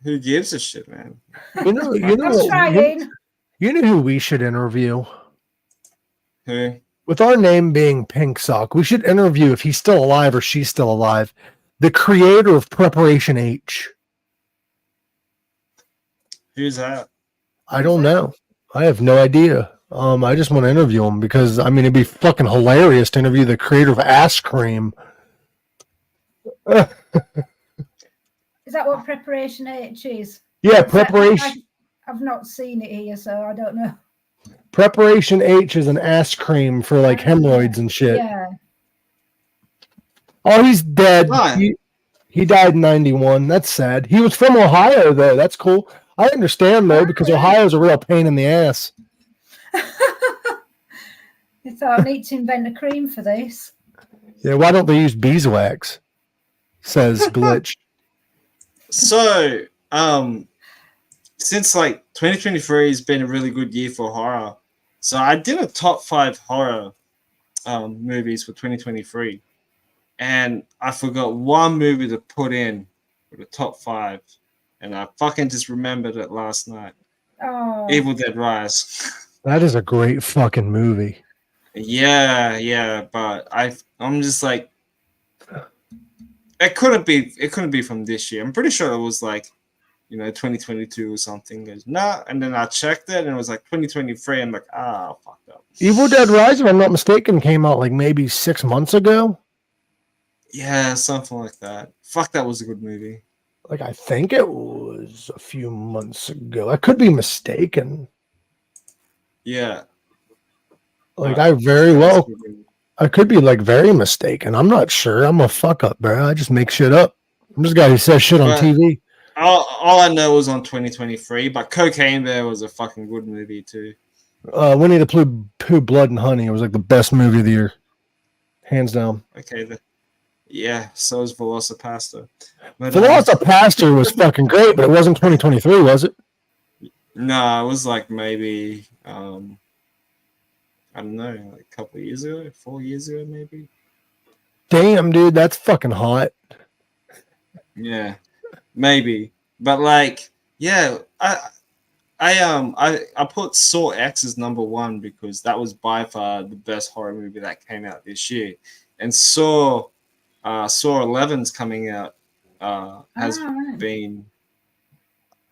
Who gives a shit, man? I'm trying. You know who we should interview? Who? With our name being Pink Sock, we should interview, if he's still alive or she's still alive, the creator of Preparation H. Who's that? I don't know. I have no idea. I just want to interview him because, I mean, it'd be fucking hilarious to interview the creator of Ass Cream. Is that what Preparation H is? Yeah, Preparation. I've not seen it here, so I don't know. Preparation H is an ass cream for like hemorrhoids and shit. Yeah. Oh, he's dead. He died in 91. That's sad. He was from Ohio, though. That's cool. I understand, though, because Ohio's a real pain in the ass. I thought I need to invent a cream for this. Yeah, why don't they use beeswax? Says Glitch. So, since like 2023 has been a really good year for horror, so I did a top 5 horror movies for 2023, and I forgot one movie to put in for the top 5, and I fucking just remembered it last night. Oh. Evil Dead Rise. That is a great fucking movie. Yeah, but I'm just like, it couldn't be from this year. I'm pretty sure it was like 2022 or something. Goes, nah. And then I checked it and it was like 2023. I'm like, fucked up. Evil Dead Rise, if I'm not mistaken, came out like maybe 6 months ago. Yeah, something like that. Fuck, that was a good movie. Like, I think it was a few months ago. I could be mistaken. Yeah. Like, I could be like very mistaken. I'm not sure. I'm a fuck up, bro. I just make shit up. I'm just a guy who says shit on TV. All I know was on 2023, but Cocaine Bear was a fucking good movie too. Winnie the Pooh, Blood and Honey. It was like the best movie of the year, hands down. Okay, yeah. So is Velocipaster. Velocipaster was fucking great, but it wasn't 2023, was it? No, it was like maybe I don't know, like a couple of years ago, 4 years ago, maybe. Damn, dude, that's fucking hot. Yeah, maybe, but like, yeah, I put Saw X as number 1 because that was by far the best horror movie that came out this year, and Saw 11's coming out has been.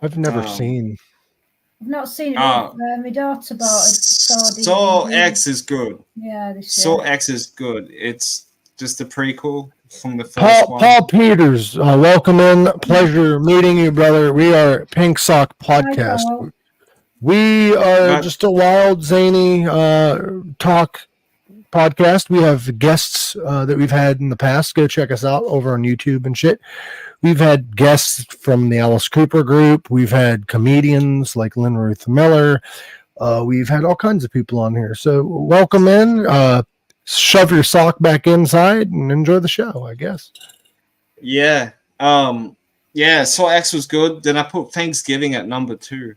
I've never seen. I've not seen it. My daughter bought it. Saw X is good. Yeah, Saw X is good. It's just a prequel from the first one. Paul Peters, welcome in. Pleasure meeting you, brother. We are Pink Sock Podcast. We are just a wild, zany talk podcast. We have guests that we've had in the past. Go check us out over on YouTube and shit. We've had guests from the Alice Cooper group. We've had comedians like Lynn Ruth Miller. We've had all kinds of people on here. So welcome in. Shove your sock back inside and enjoy the show, I guess. Yeah. Saw X was good. Then I put Thanksgiving at number 2.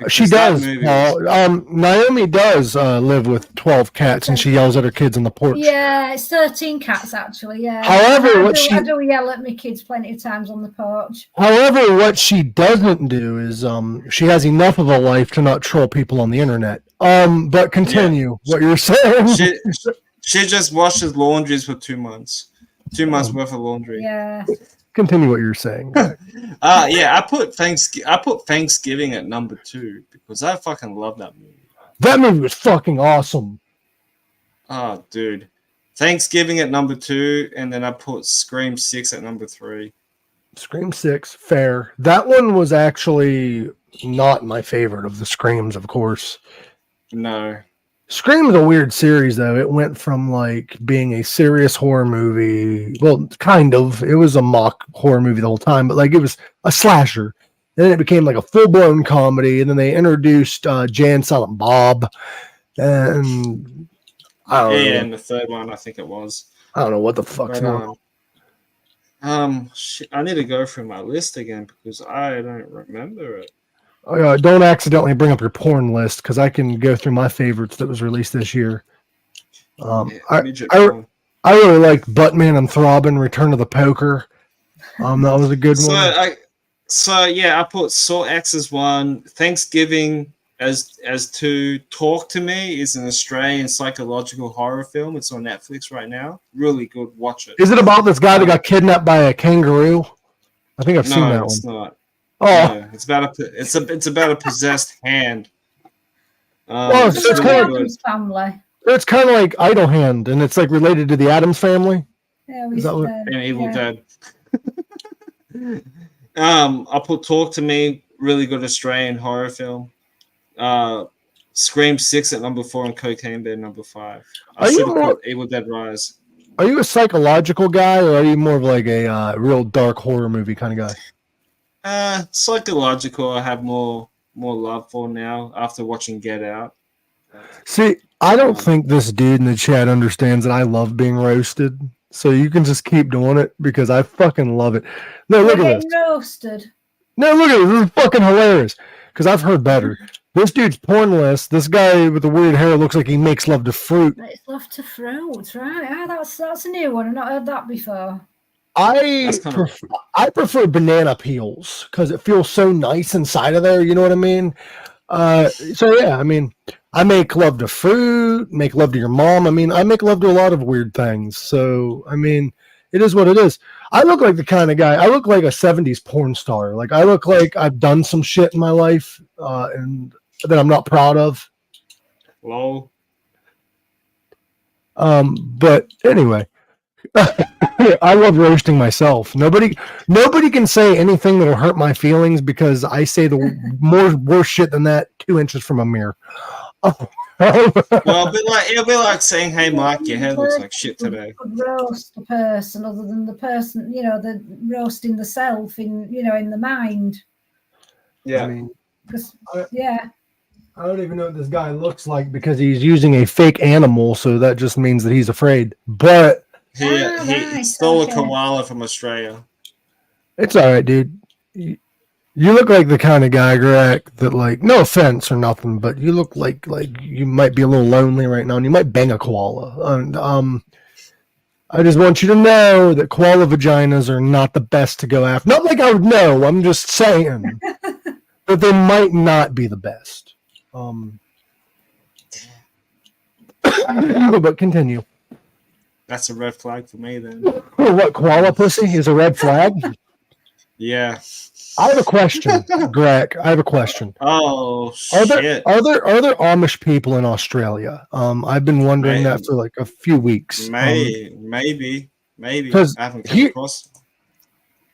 She does. Naomi does live with 12 cats, and she yells at her kids on the porch. Yeah, it's 13 cats actually. Yeah. However, I do yell at my kids plenty of times on the porch. However, what she doesn't do is she has enough of a life to not troll people on the internet. But continue what you're saying. She just washes laundries for 2 months. 2 months worth of laundry. Yeah. Continue what you're saying. I put Thanksgiving at number 2 because I fucking love that movie. That movie was fucking awesome. Oh, dude. Thanksgiving at number 2, and then I put Scream 6 at number 3. Scream 6, fair. That one was actually not my favorite of the Screams, of course. No. Scream is a weird series, though. It went from like being a serious horror movie. Well, kind of. It was a mock horror movie the whole time, but like it was a slasher. Then it became like a full-blown comedy, and then they introduced Jay and Silent Bob, and I don't know. Yeah, and the third one, I think it was. I don't know what the fuck's going on. I need to go through my list again because I don't remember it. Don't accidentally bring up your porn list because I can go through my favorites that was released this year. I really like Buttman and Throbbing, Return of the Poker. That was a good one. I put Saw X as 1, Thanksgiving as 2. Talk to Me is an Australian psychological horror film. It's on Netflix right now. Really good. Watch it. Is it about this guy that got kidnapped by a kangaroo? I think I've seen that one. No, it's not. Oh, no, it's about a possessed hand. It's Addams Family. It's kind of like Idle Hand, and it's like related to the Addams Family. Yeah, and Evil Dead. I'll put Talk to Me, really good Australian horror film. Scream 6 at number 4 and Cocaine Bear number 5. I should have put Evil Dead Rise. Are you a psychological guy, or are you more of like a real dark horror movie kind of guy? Psychological. I have more love for now after watching Get Out. See, I don't think this dude in the chat understands that I love being roasted. So you can just keep doing it because I fucking love it. No, look at this. Roasted. No, look at this. This is fucking hilarious. Because I've heard better. This dude's porn list. This guy with the weird hair looks like he makes love to fruit. Makes love to fruit, right? Yeah, that's a new one. I've not heard that before. I prefer banana peels because it feels so nice inside of there. You know what I mean? So yeah, I mean, I make love to fruit, make love to your mom. I mean, I make love to a lot of weird things. So I mean, It is what it is. I look like the kind of guy. I look like a 70s porn star. Like I look like I've done some shit in my life and that I'm not proud of. Lol. But anyway, I love roasting myself. Nobody can say anything that'll hurt my feelings because I say the worse shit than that 2 inches from a mirror. Well, it'll be like saying, "Hey, Mike, your hair looks like shit today." Could roast a person other than the person, the roasting the self in the mind. Yeah. I mean, yeah. I don't even know what this guy looks like because he's using a fake animal, so that just means that he's afraid. But he stole a koala from Australia. It's all right, dude. You look like the kind of guy, Gorak, that, like, no offense or nothing, but you look like you might be a little lonely right now, and you might bang a koala. And I just want you to know that koala vaginas are not the best to go after. Not like I would know. I'm just saying that they might not be the best. But continue. That's a red flag for me, then. What, koala pussy is a red flag? Yeah. I have a question, Greg. I have a question. Oh, shit. Are there Amish people in Australia? I've been wondering that for like a few weeks. Maybe. Because I haven't come across.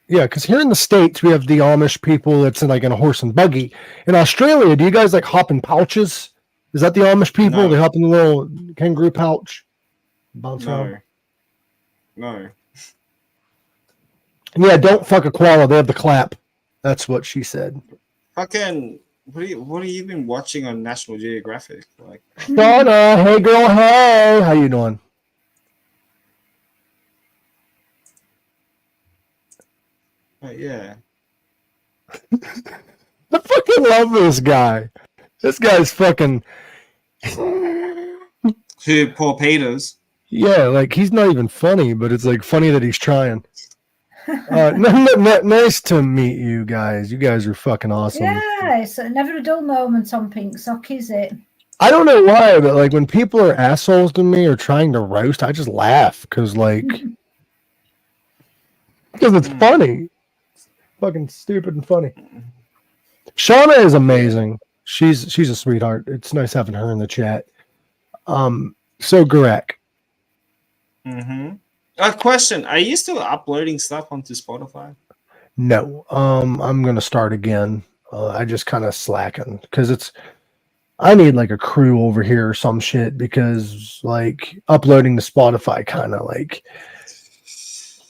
Yeah, because here in the States we have the Amish people that's in a horse and buggy. In Australia, do you guys like hop in pouches? Is that the Amish people? No. They hop in the little kangaroo pouch? Bounce around? No. Yeah, don't fuck a koala. They have the clap. That's what she said. Fucking, what have you been watching on National Geographic? Like, Shauna, hey girl, hey, how you doing? Yeah. I fucking love this guy. This guy's fucking. Who, poor Peters? Yeah, like he's not even funny, but it's like funny that he's trying. Nice to meet you guys. You guys are fucking awesome. Yeah, it's never a dull moment on Pink Sock, is it? I don't know why, but like when people are assholes to me or trying to roast, I just laugh because it's funny. It's fucking stupid and funny. Shauna is amazing. She's a sweetheart. It's nice having her in the chat. So Gorak. Mm-hmm. A question: are you still uploading stuff onto Spotify? No. I'm gonna start again. I just kind of slacking because I need like a crew over here or some shit because like uploading to Spotify kind of like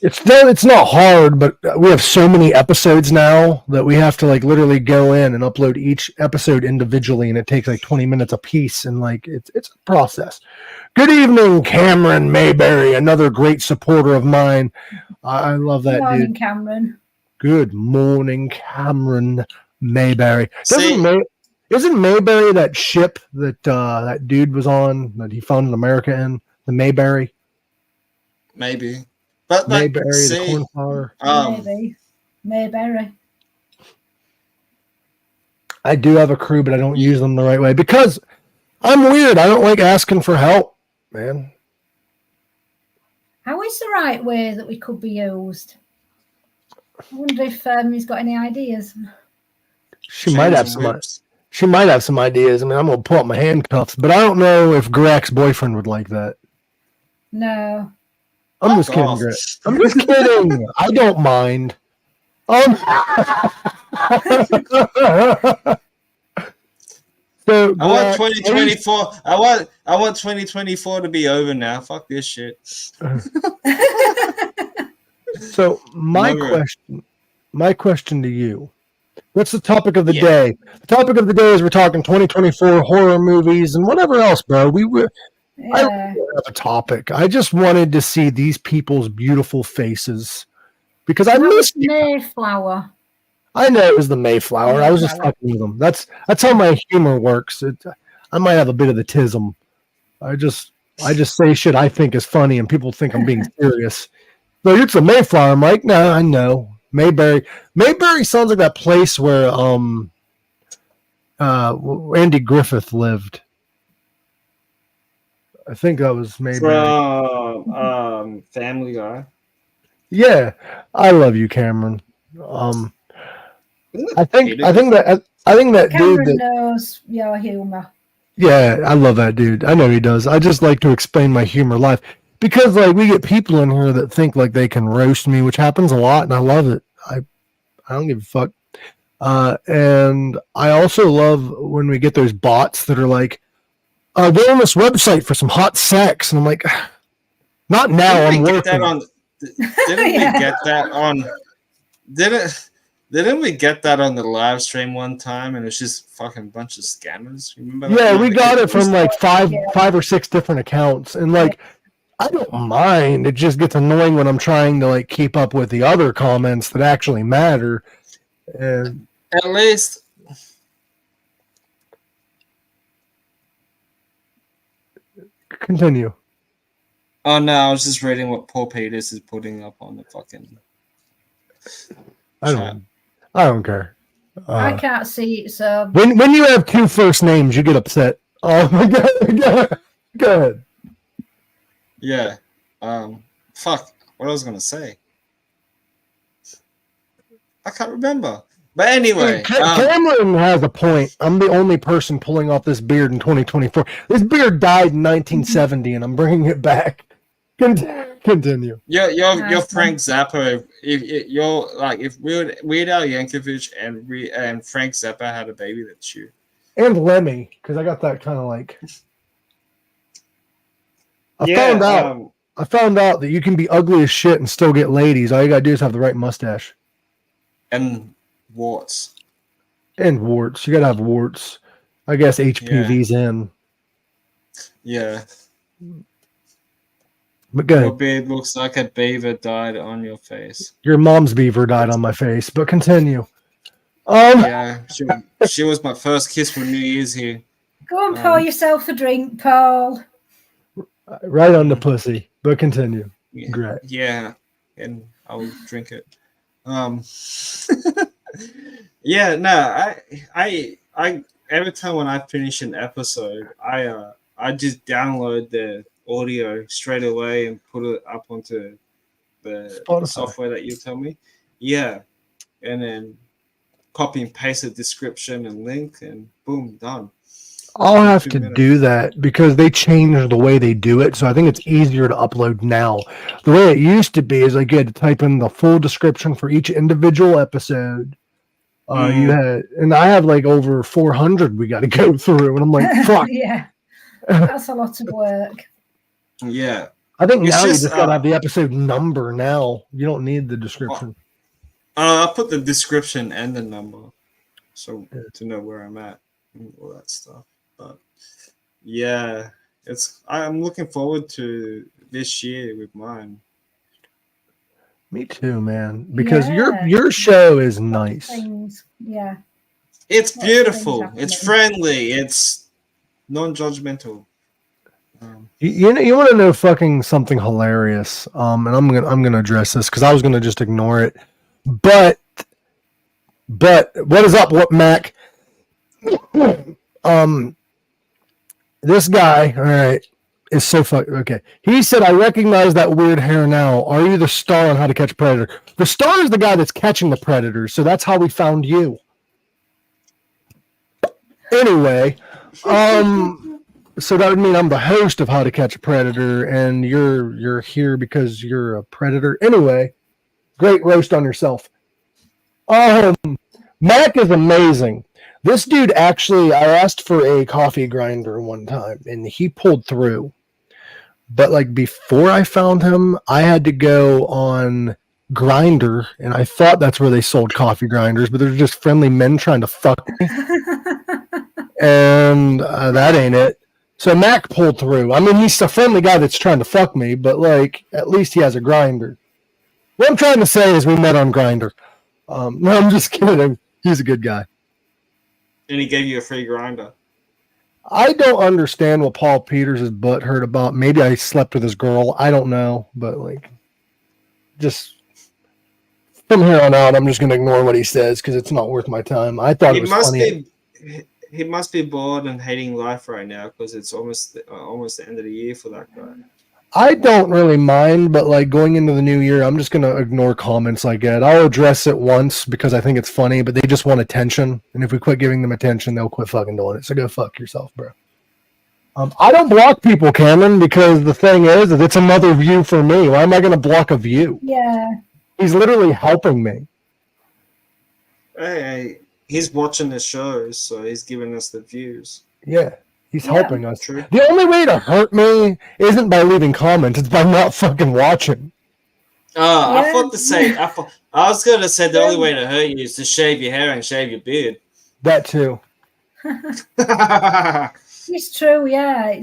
it's not hard, but we have so many episodes now that we have to like literally go in and upload each episode individually, and it takes like 20 minutes a piece, and like it's a process. Good evening, Cameron Mayberry, another great supporter of mine. I love that Good morning, dude. Cameron. Good morning, Cameron Mayberry. Isn't Mayberry that ship that that dude was on that he found in America in the Mayberry? Maybe. But like, Mayberry, the cornflower. Maybe. Mayberry. I do have a crew, but I don't use them the right way because I'm weird. I don't like asking for help, man. How is the right way that we could be used? I wonder if he's got any ideas. She might have some ideas. I mean, I'm gonna pull up my handcuffs, but I don't know if Gorak's boyfriend would like that. No. I'm just kidding, Greg. I'm just kidding. I don't mind. So, I want 2024. I want 2024 to be over now. Fuck this shit. So my question to you. What's the topic of the day? The topic of the day is we're talking 2024 horror movies and whatever else, bro. I don't have a topic. I just wanted to see these people's beautiful faces because I miss Mayflower. I know it was the Mayflower. I was just fucking with them. That's how my humor works. I might have a bit of the tism. I just say shit I think is funny and people think I'm being serious. But it's a Mayflower, Mike. No, I know. Mayberry. Mayberry sounds like that place where Andy Griffith lived. I think that was Mayberry. From Family Guy. Yeah, I love you, Cameron. I think that dude Cameron that knows your humour. yeah, I love that dude. I know he does. I just like to explain my humor live because like we get people in here that think like they can roast me, which happens a lot, and I love it. I don't give a fuck. And I also love when we get those bots that are like, go on this website for some hot sex, and I'm like, not now. I'm working. Didn't we get that on? Didn't we get that on the live stream one time? And it's just fucking bunch of scammers. Remember that? Yeah, we got it from like five or six different accounts, and like I don't mind. It just gets annoying when I'm trying to like keep up with the other comments that actually matter. And at least. Continue. Oh no, I was just reading what Paul Peters is putting up on the fucking. I don't care. I can't see it. So when you have two first names, you get upset. Oh my god! Go ahead. Yeah. Fuck. What I was gonna say. I can't remember. But anyway, Cameron has a point. I'm the only person pulling off this beard in 2024. This beard died in 1970, and I'm bringing it back. Continue. You're Frank Zappa. If Weird Al Yankovic and Frank Zappa had a baby, that's you. And Lemmy, because I got that kind of like. I found out that you can be ugly as shit and still get ladies. All you gotta do is have the right mustache. And warts. And warts. You gotta have warts. I guess HPV's in. Yeah. But go ahead. Your beard looks like a beaver died on your face. Your mom's beaver died on my face, but continue. Yeah, she was my first kiss for New Year's here. Go and pour yourself a drink, Paul. Right on the pussy, but continue. Yeah, Great. Yeah, and I'll drink it. Yeah, no, I every time when I finish an episode, I just download the audio straight away and put it up onto the software that you tell me. Yeah, and then copy and paste the description and link, and boom, done. I'll have to do that because they changed the way they do it. So I think it's easier to upload now. The way it used to be is like you had to type in the full description for each individual episode. You had, and I have like over 400 we got to go through, and I'm like, fuck. Yeah, that's a lot of work. Yeah, I think now you just gotta have the episode number. Now you don't need the description. I'll put the description and the number, so to know where I'm at and all that stuff. But yeah, I'm looking forward to this year with mine. Me too, man. Because your show is nice. Yeah, it's beautiful. It's friendly. It's non-judgmental. You want to know fucking something hilarious? And I'm gonna address this because I was gonna just ignore it. But what is up? What Mac? This guy, all right, is so okay. He said, "I recognize that weird hair now. Are you the star on How to Catch a Predator?" The star is the guy that's catching the predators, so that's how we found you. Anyway, so that would mean I'm the host of How to Catch a Predator, and you're here because you're a predator. Anyway, great roast on yourself. Mac is amazing. This dude actually, I asked for a coffee grinder one time, and he pulled through. But like before I found him, I had to go on Grindr, and I thought that's where they sold coffee grinders, but they're just friendly men trying to fuck me. And that ain't it. So Mac pulled through. I mean, he's a friendly guy that's trying to fuck me, but like at least he has a grinder. What I'm trying to say is we met on Grindr. No, I'm just kidding. He's a good guy. And he gave you a free grinder. I don't understand what Paul Peters is butthurt about. Maybe I slept with his girl. I don't know. But like, just from here on out, I'm just going to ignore what he says because it's not worth my time. I thought it was funny. He must be bored and hating life right now because it's almost the end of the year for that guy. I don't really mind, but like going into the new year, I'm just gonna ignore comments I get. I'll address it once because I think it's funny, but they just want attention. And if we quit giving them attention, they'll quit fucking doing it. So go fuck yourself, bro. I don't block people, Cameron, because the thing is that it's another view for me. Why am I gonna block a view? Yeah. He's literally helping me. Hey, he's watching the shows, so he's giving us the views. Yeah. He's helping us. True. The only way to hurt me isn't by leaving comments, it's by not fucking watching. Oh, yeah. I was gonna say the only way to hurt you is to shave your hair and shave your beard. That too. It's true, yeah.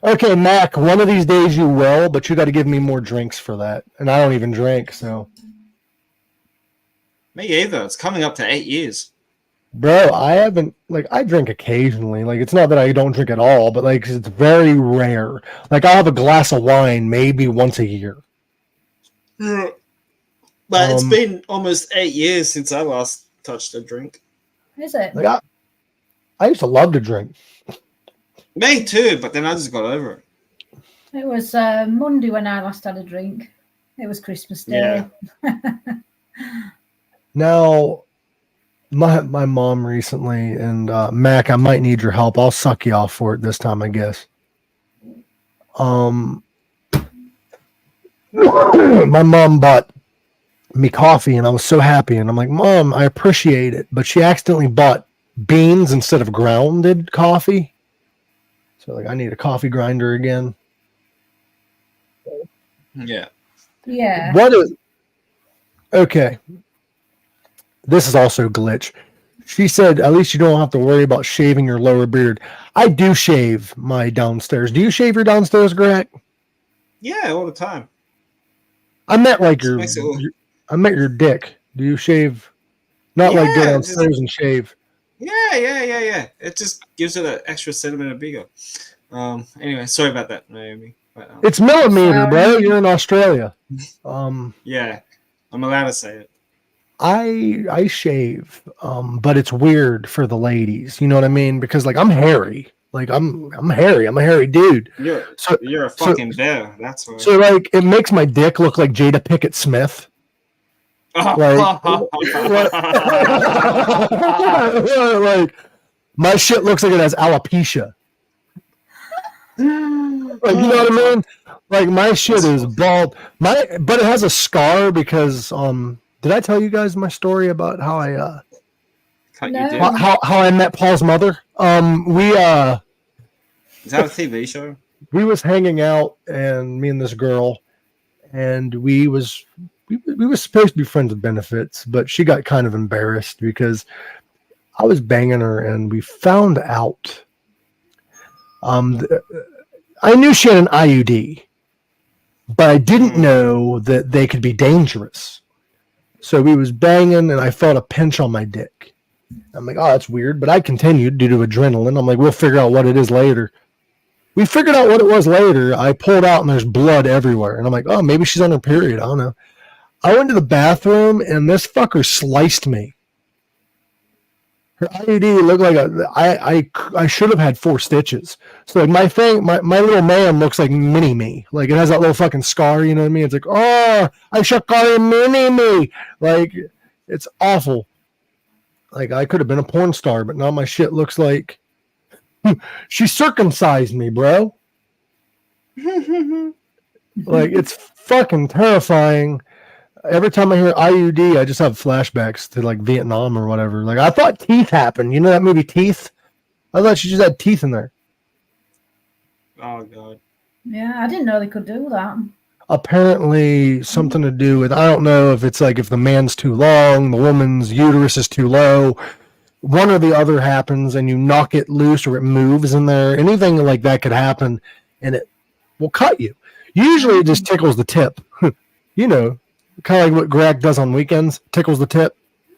Okay, Mac, one of these days you will, but you got to give me more drinks for that. And I don't even drink, so. Me either. It's coming up to 8 years. Bro, I haven't, like, I drink occasionally. Like, it's not that I don't drink at all, but, like, it's very rare. Like, I'll have a glass of wine maybe once a year. Yeah. But it's been almost 8 years since I last touched a drink. Is it? Like, I used to love to drink. Me too, but then I just got over it. It was Monday when I last had a drink. It was Christmas Day. Yeah. Now, my mom recently, and Mac, I might need your help. I'll suck you off for it this time, I guess. My mom bought me coffee, and I was so happy. And I'm like, Mom, I appreciate it. But she accidentally bought beans instead of grounded coffee. So, like, I need a coffee grinder again. Yeah. Yeah. What is... Okay. This is also glitch. She said, at least you don't have to worry about shaving your lower beard. I do shave my downstairs. Do you shave your downstairs, Gorak? Yeah, all the time. I meant like I meant your dick. Do you shave? Not like go downstairs and shave. Yeah. It just gives it an extra centimeter bigger. Anyway, sorry about that, Naomi. But, it's millimeter, bro. You're in Australia. Yeah, I'm allowed to say it. I shave, but it's weird for the ladies. You know what I mean? Because like I'm hairy. Like I'm hairy. I'm a hairy dude. You're a fucking bear. That's why. So like it makes my dick look like Jada Pinkett Smith. Like my shit looks like it has alopecia. Like, you know what I mean? Like my shit is bald. But it has a scar because did I tell you guys my story about how I how I met Paul's mother? Is that a TV show? We was hanging out, and me and this girl, and we was supposed to be friends with benefits, but she got kind of embarrassed because I was banging her, and we found out. I knew she had an IUD, but I didn't know that they could be dangerous. So we was banging, and I felt a pinch on my dick. I'm like, oh, that's weird, but I continued due to adrenaline. I'm like, we'll figure out what it is later. We figured out what it was later. I pulled out, and there's blood everywhere. And I'm like, oh, maybe she's on her period. I don't know. I went to the bathroom, and this fucker sliced me. Her IUD looked like I should have had 4 stitches. So like my little man looks like mini me. Like it has that little fucking scar, you know what I mean? It's like, oh, I should call him mini me. Like it's awful. Like I could have been a porn star, but now my shit looks like she circumcised me, bro. Like it's fucking terrifying. Every time I hear IUD, I just have flashbacks to like Vietnam or whatever. Like I thought Teeth happened. You know that movie Teeth? I thought she just had teeth in there. Oh god. Yeah, I didn't know they could do that. Apparently something to do with, I don't know if it's like if the man's too long, the woman's uterus is too low, one or the other happens and you knock it loose or it moves in there. Anything like that could happen and it will cut you. Usually it just tickles the tip. You know. Kind of like what Greg does on weekends, tickles the tip.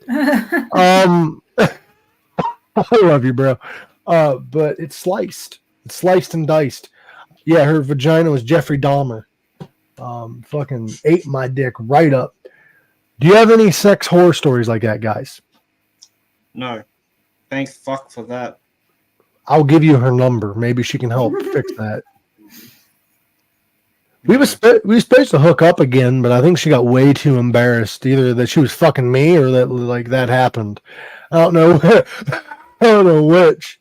I love you, bro. But it's sliced. It's sliced and diced. Yeah, her vagina was Jeffrey Dahmer. Fucking ate my dick right up. Do you have any sex horror stories like that, guys? No. Thank fuck for that. I'll give you her number. Maybe she can help fix that. We were supposed to hook up again, but I think she got way too embarrassed. Either that she was fucking me or that like that happened. I don't know. I don't know which.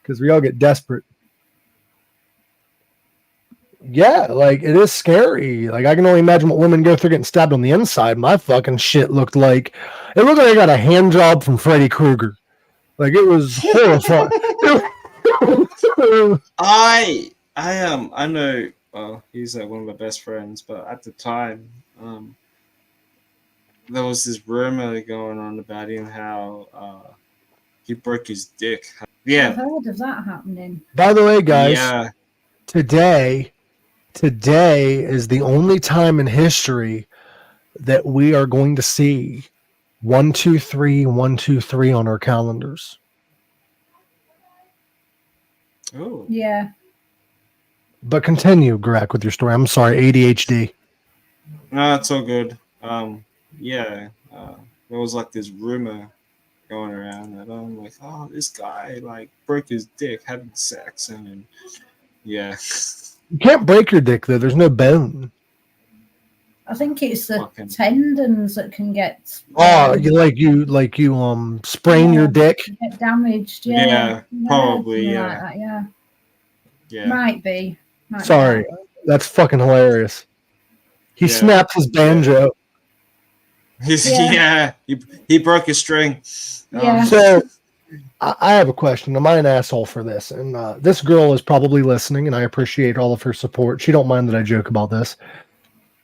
Because we all get desperate. Yeah, like it is scary. Like I can only imagine what women go through getting stabbed on the inside. My fucking shit looked like I got a hand job from Freddy Krueger. Like it was horrifying. I know. Well, he's one of my best friends, but at the time, there was this rumor going on about him how he broke his dick. Yeah, I've heard of that happening. By the way, guys, today is the only time in history that we are going to see 1, 2, 3, 1, 2, 3 on our calendars. Oh. Yeah. But continue, Gorak, with your story. I'm sorry, ADHD. No, it's all good. There was like this rumor going around that I'm like, oh, this guy like broke his dick having sex, and then, yeah. You can't break your dick though. There's no bone. I think it's the tendons that can get. You sprain your dick. Get damaged. Yeah, probably. Yeah. Like that, yeah. Yeah. Might be. Sorry, that's fucking hilarious. He snapped his banjo. He broke his string. Yeah. So I have a question. Am I an asshole for this? And this girl is probably listening, and I appreciate all of her support. She don't mind that I joke about this.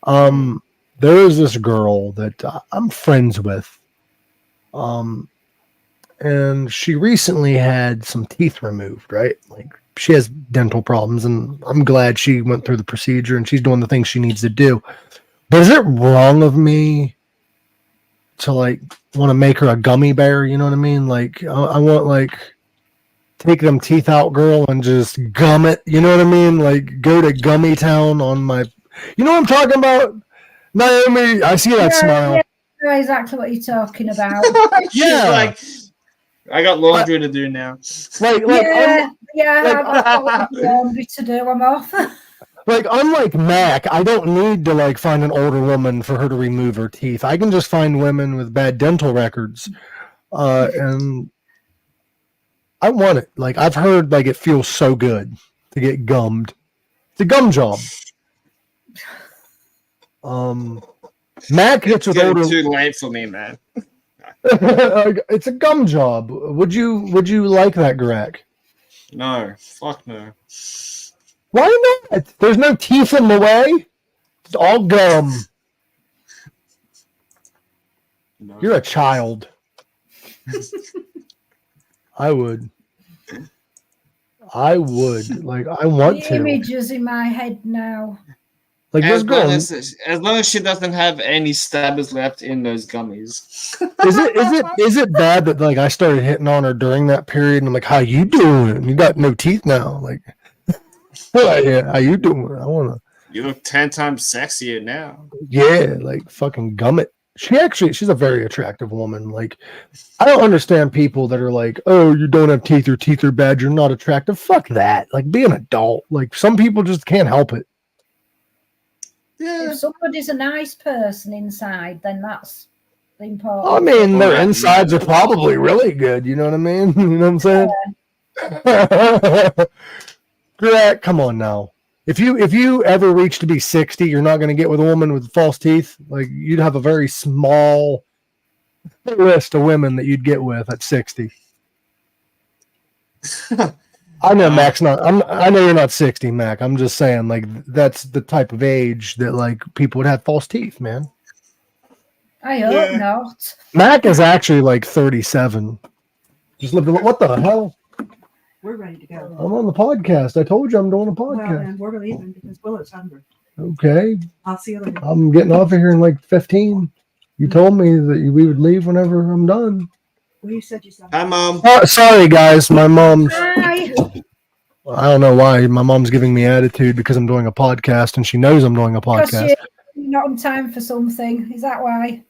There is this girl that I'm friends with. And she recently had some teeth removed, right? Like she has dental problems, and I'm glad she went through the procedure and she's doing the things she needs to do. But is it wrong of me to like want to make her a gummy bear? You know what I mean? Like I want like take them teeth out, girl, and just gum it. You know what I mean? Like go to Gummy Town on my. You know what I'm talking about, Naomi? I see that smile. Yeah, I know exactly what you're talking about. Yeah, like I got laundry to do now. I've got laundry to do. I'm off. Like unlike Mac, I don't need to like find an older woman for her to remove her teeth. I can just find women with bad dental records, and I want it. Like I've heard, like it feels so good to get gummed. It's a gum job. Mac hits with older. Too late for me, man. It's a gum job. Would you like that, Gorak? No, fuck no. Why not? There's no teeth in the way. It's all gum. No. You're a child. I would. Like, I want to. Images in my head now. Like as long as she doesn't have any stabbers left in those gummies. Is it bad that like I started hitting on her during that period and I'm like, how you doing? You got no teeth now. Like, yeah, how you doing? I wanna. You look 10 times sexier now. Yeah, like fucking gum it. She's a very attractive woman. Like, I don't understand people that are like, oh, you don't have teeth, your teeth are bad, you're not attractive. Fuck that. Like, be an adult. Like, some people just can't help it. Yeah. If somebody's a nice person inside, then that's the important. I mean, their insides are probably really good. You know what I mean? You know what I'm saying? Yeah. Come on now. If you ever reach to be 60, you're not going to get with a woman with false teeth. Like you'd have a very small list of women that you'd get with at 60. I know Mac's not. I know you're not 60, Mac. I'm just saying, like that's the type of age that like people would have false teeth, man. I hope not. Mac is actually like 37. Just lived. What the hell? We're ready to go. I'm on the podcast. I told you I'm doing a podcast. Well, and we're leaving because Willet's hungry. Okay. I'll see you later. I'm getting off of here in like 15. You told me that we would leave whenever I'm done. Well, you said you saw. Hi, Mom. Oh, sorry, guys. My mom's. Hi. I don't know why. My mom's giving me attitude because I'm doing a podcast and she knows I'm doing a podcast. Because you're not on time for something. Is that why?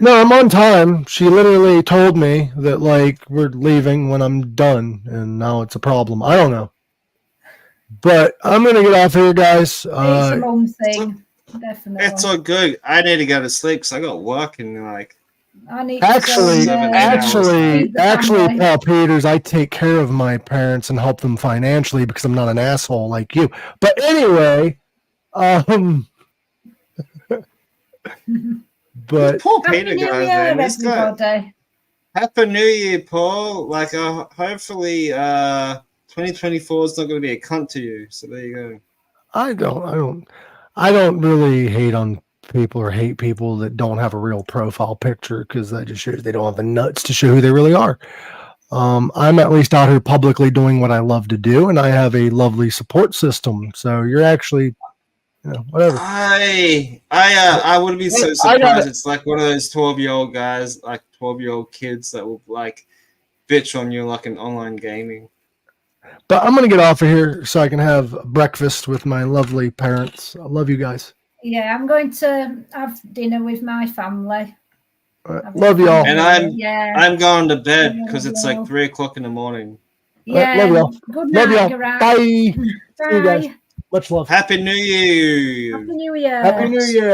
No, I'm on time. She literally told me that like we're leaving when I'm done, and now it's a problem. I don't know. But I'm gonna get off here, guys. It's a mum thing, definitely. It's all good. I need to go to sleep because I got work in like. I need actually, to Paul Peters, I take care of my parents and help them financially because I'm not an asshole like you. But anyway, but Poor Happy Peter New guys, Year, man. This guy. everybody. Happy New Year, Paul. Like, hopefully, 2024 is not going to be a cunt to you. So there you go. I don't really hate on people or hate people that don't have a real profile picture because that just shows they don't have the nuts to show who they really are. I'm at least out here publicly doing what I love to do, and I have a lovely support system. So you're actually, whatever. I would be so surprised. It's like one of those 12-year-old guys, like 12-year-old kids that will like bitch on you like in online gaming. But I'm going to get off of here so I can have breakfast with my lovely parents. I love you guys. Yeah, I'm going to have dinner with my family. Love y'all. And I'm going to bed because it's like 3:00 in the morning. Yeah, love y'all. Good night, love y'all. Gorak. Bye. See you guys. Bye. Much love. Happy New Year. Happy New Year. Happy New Year.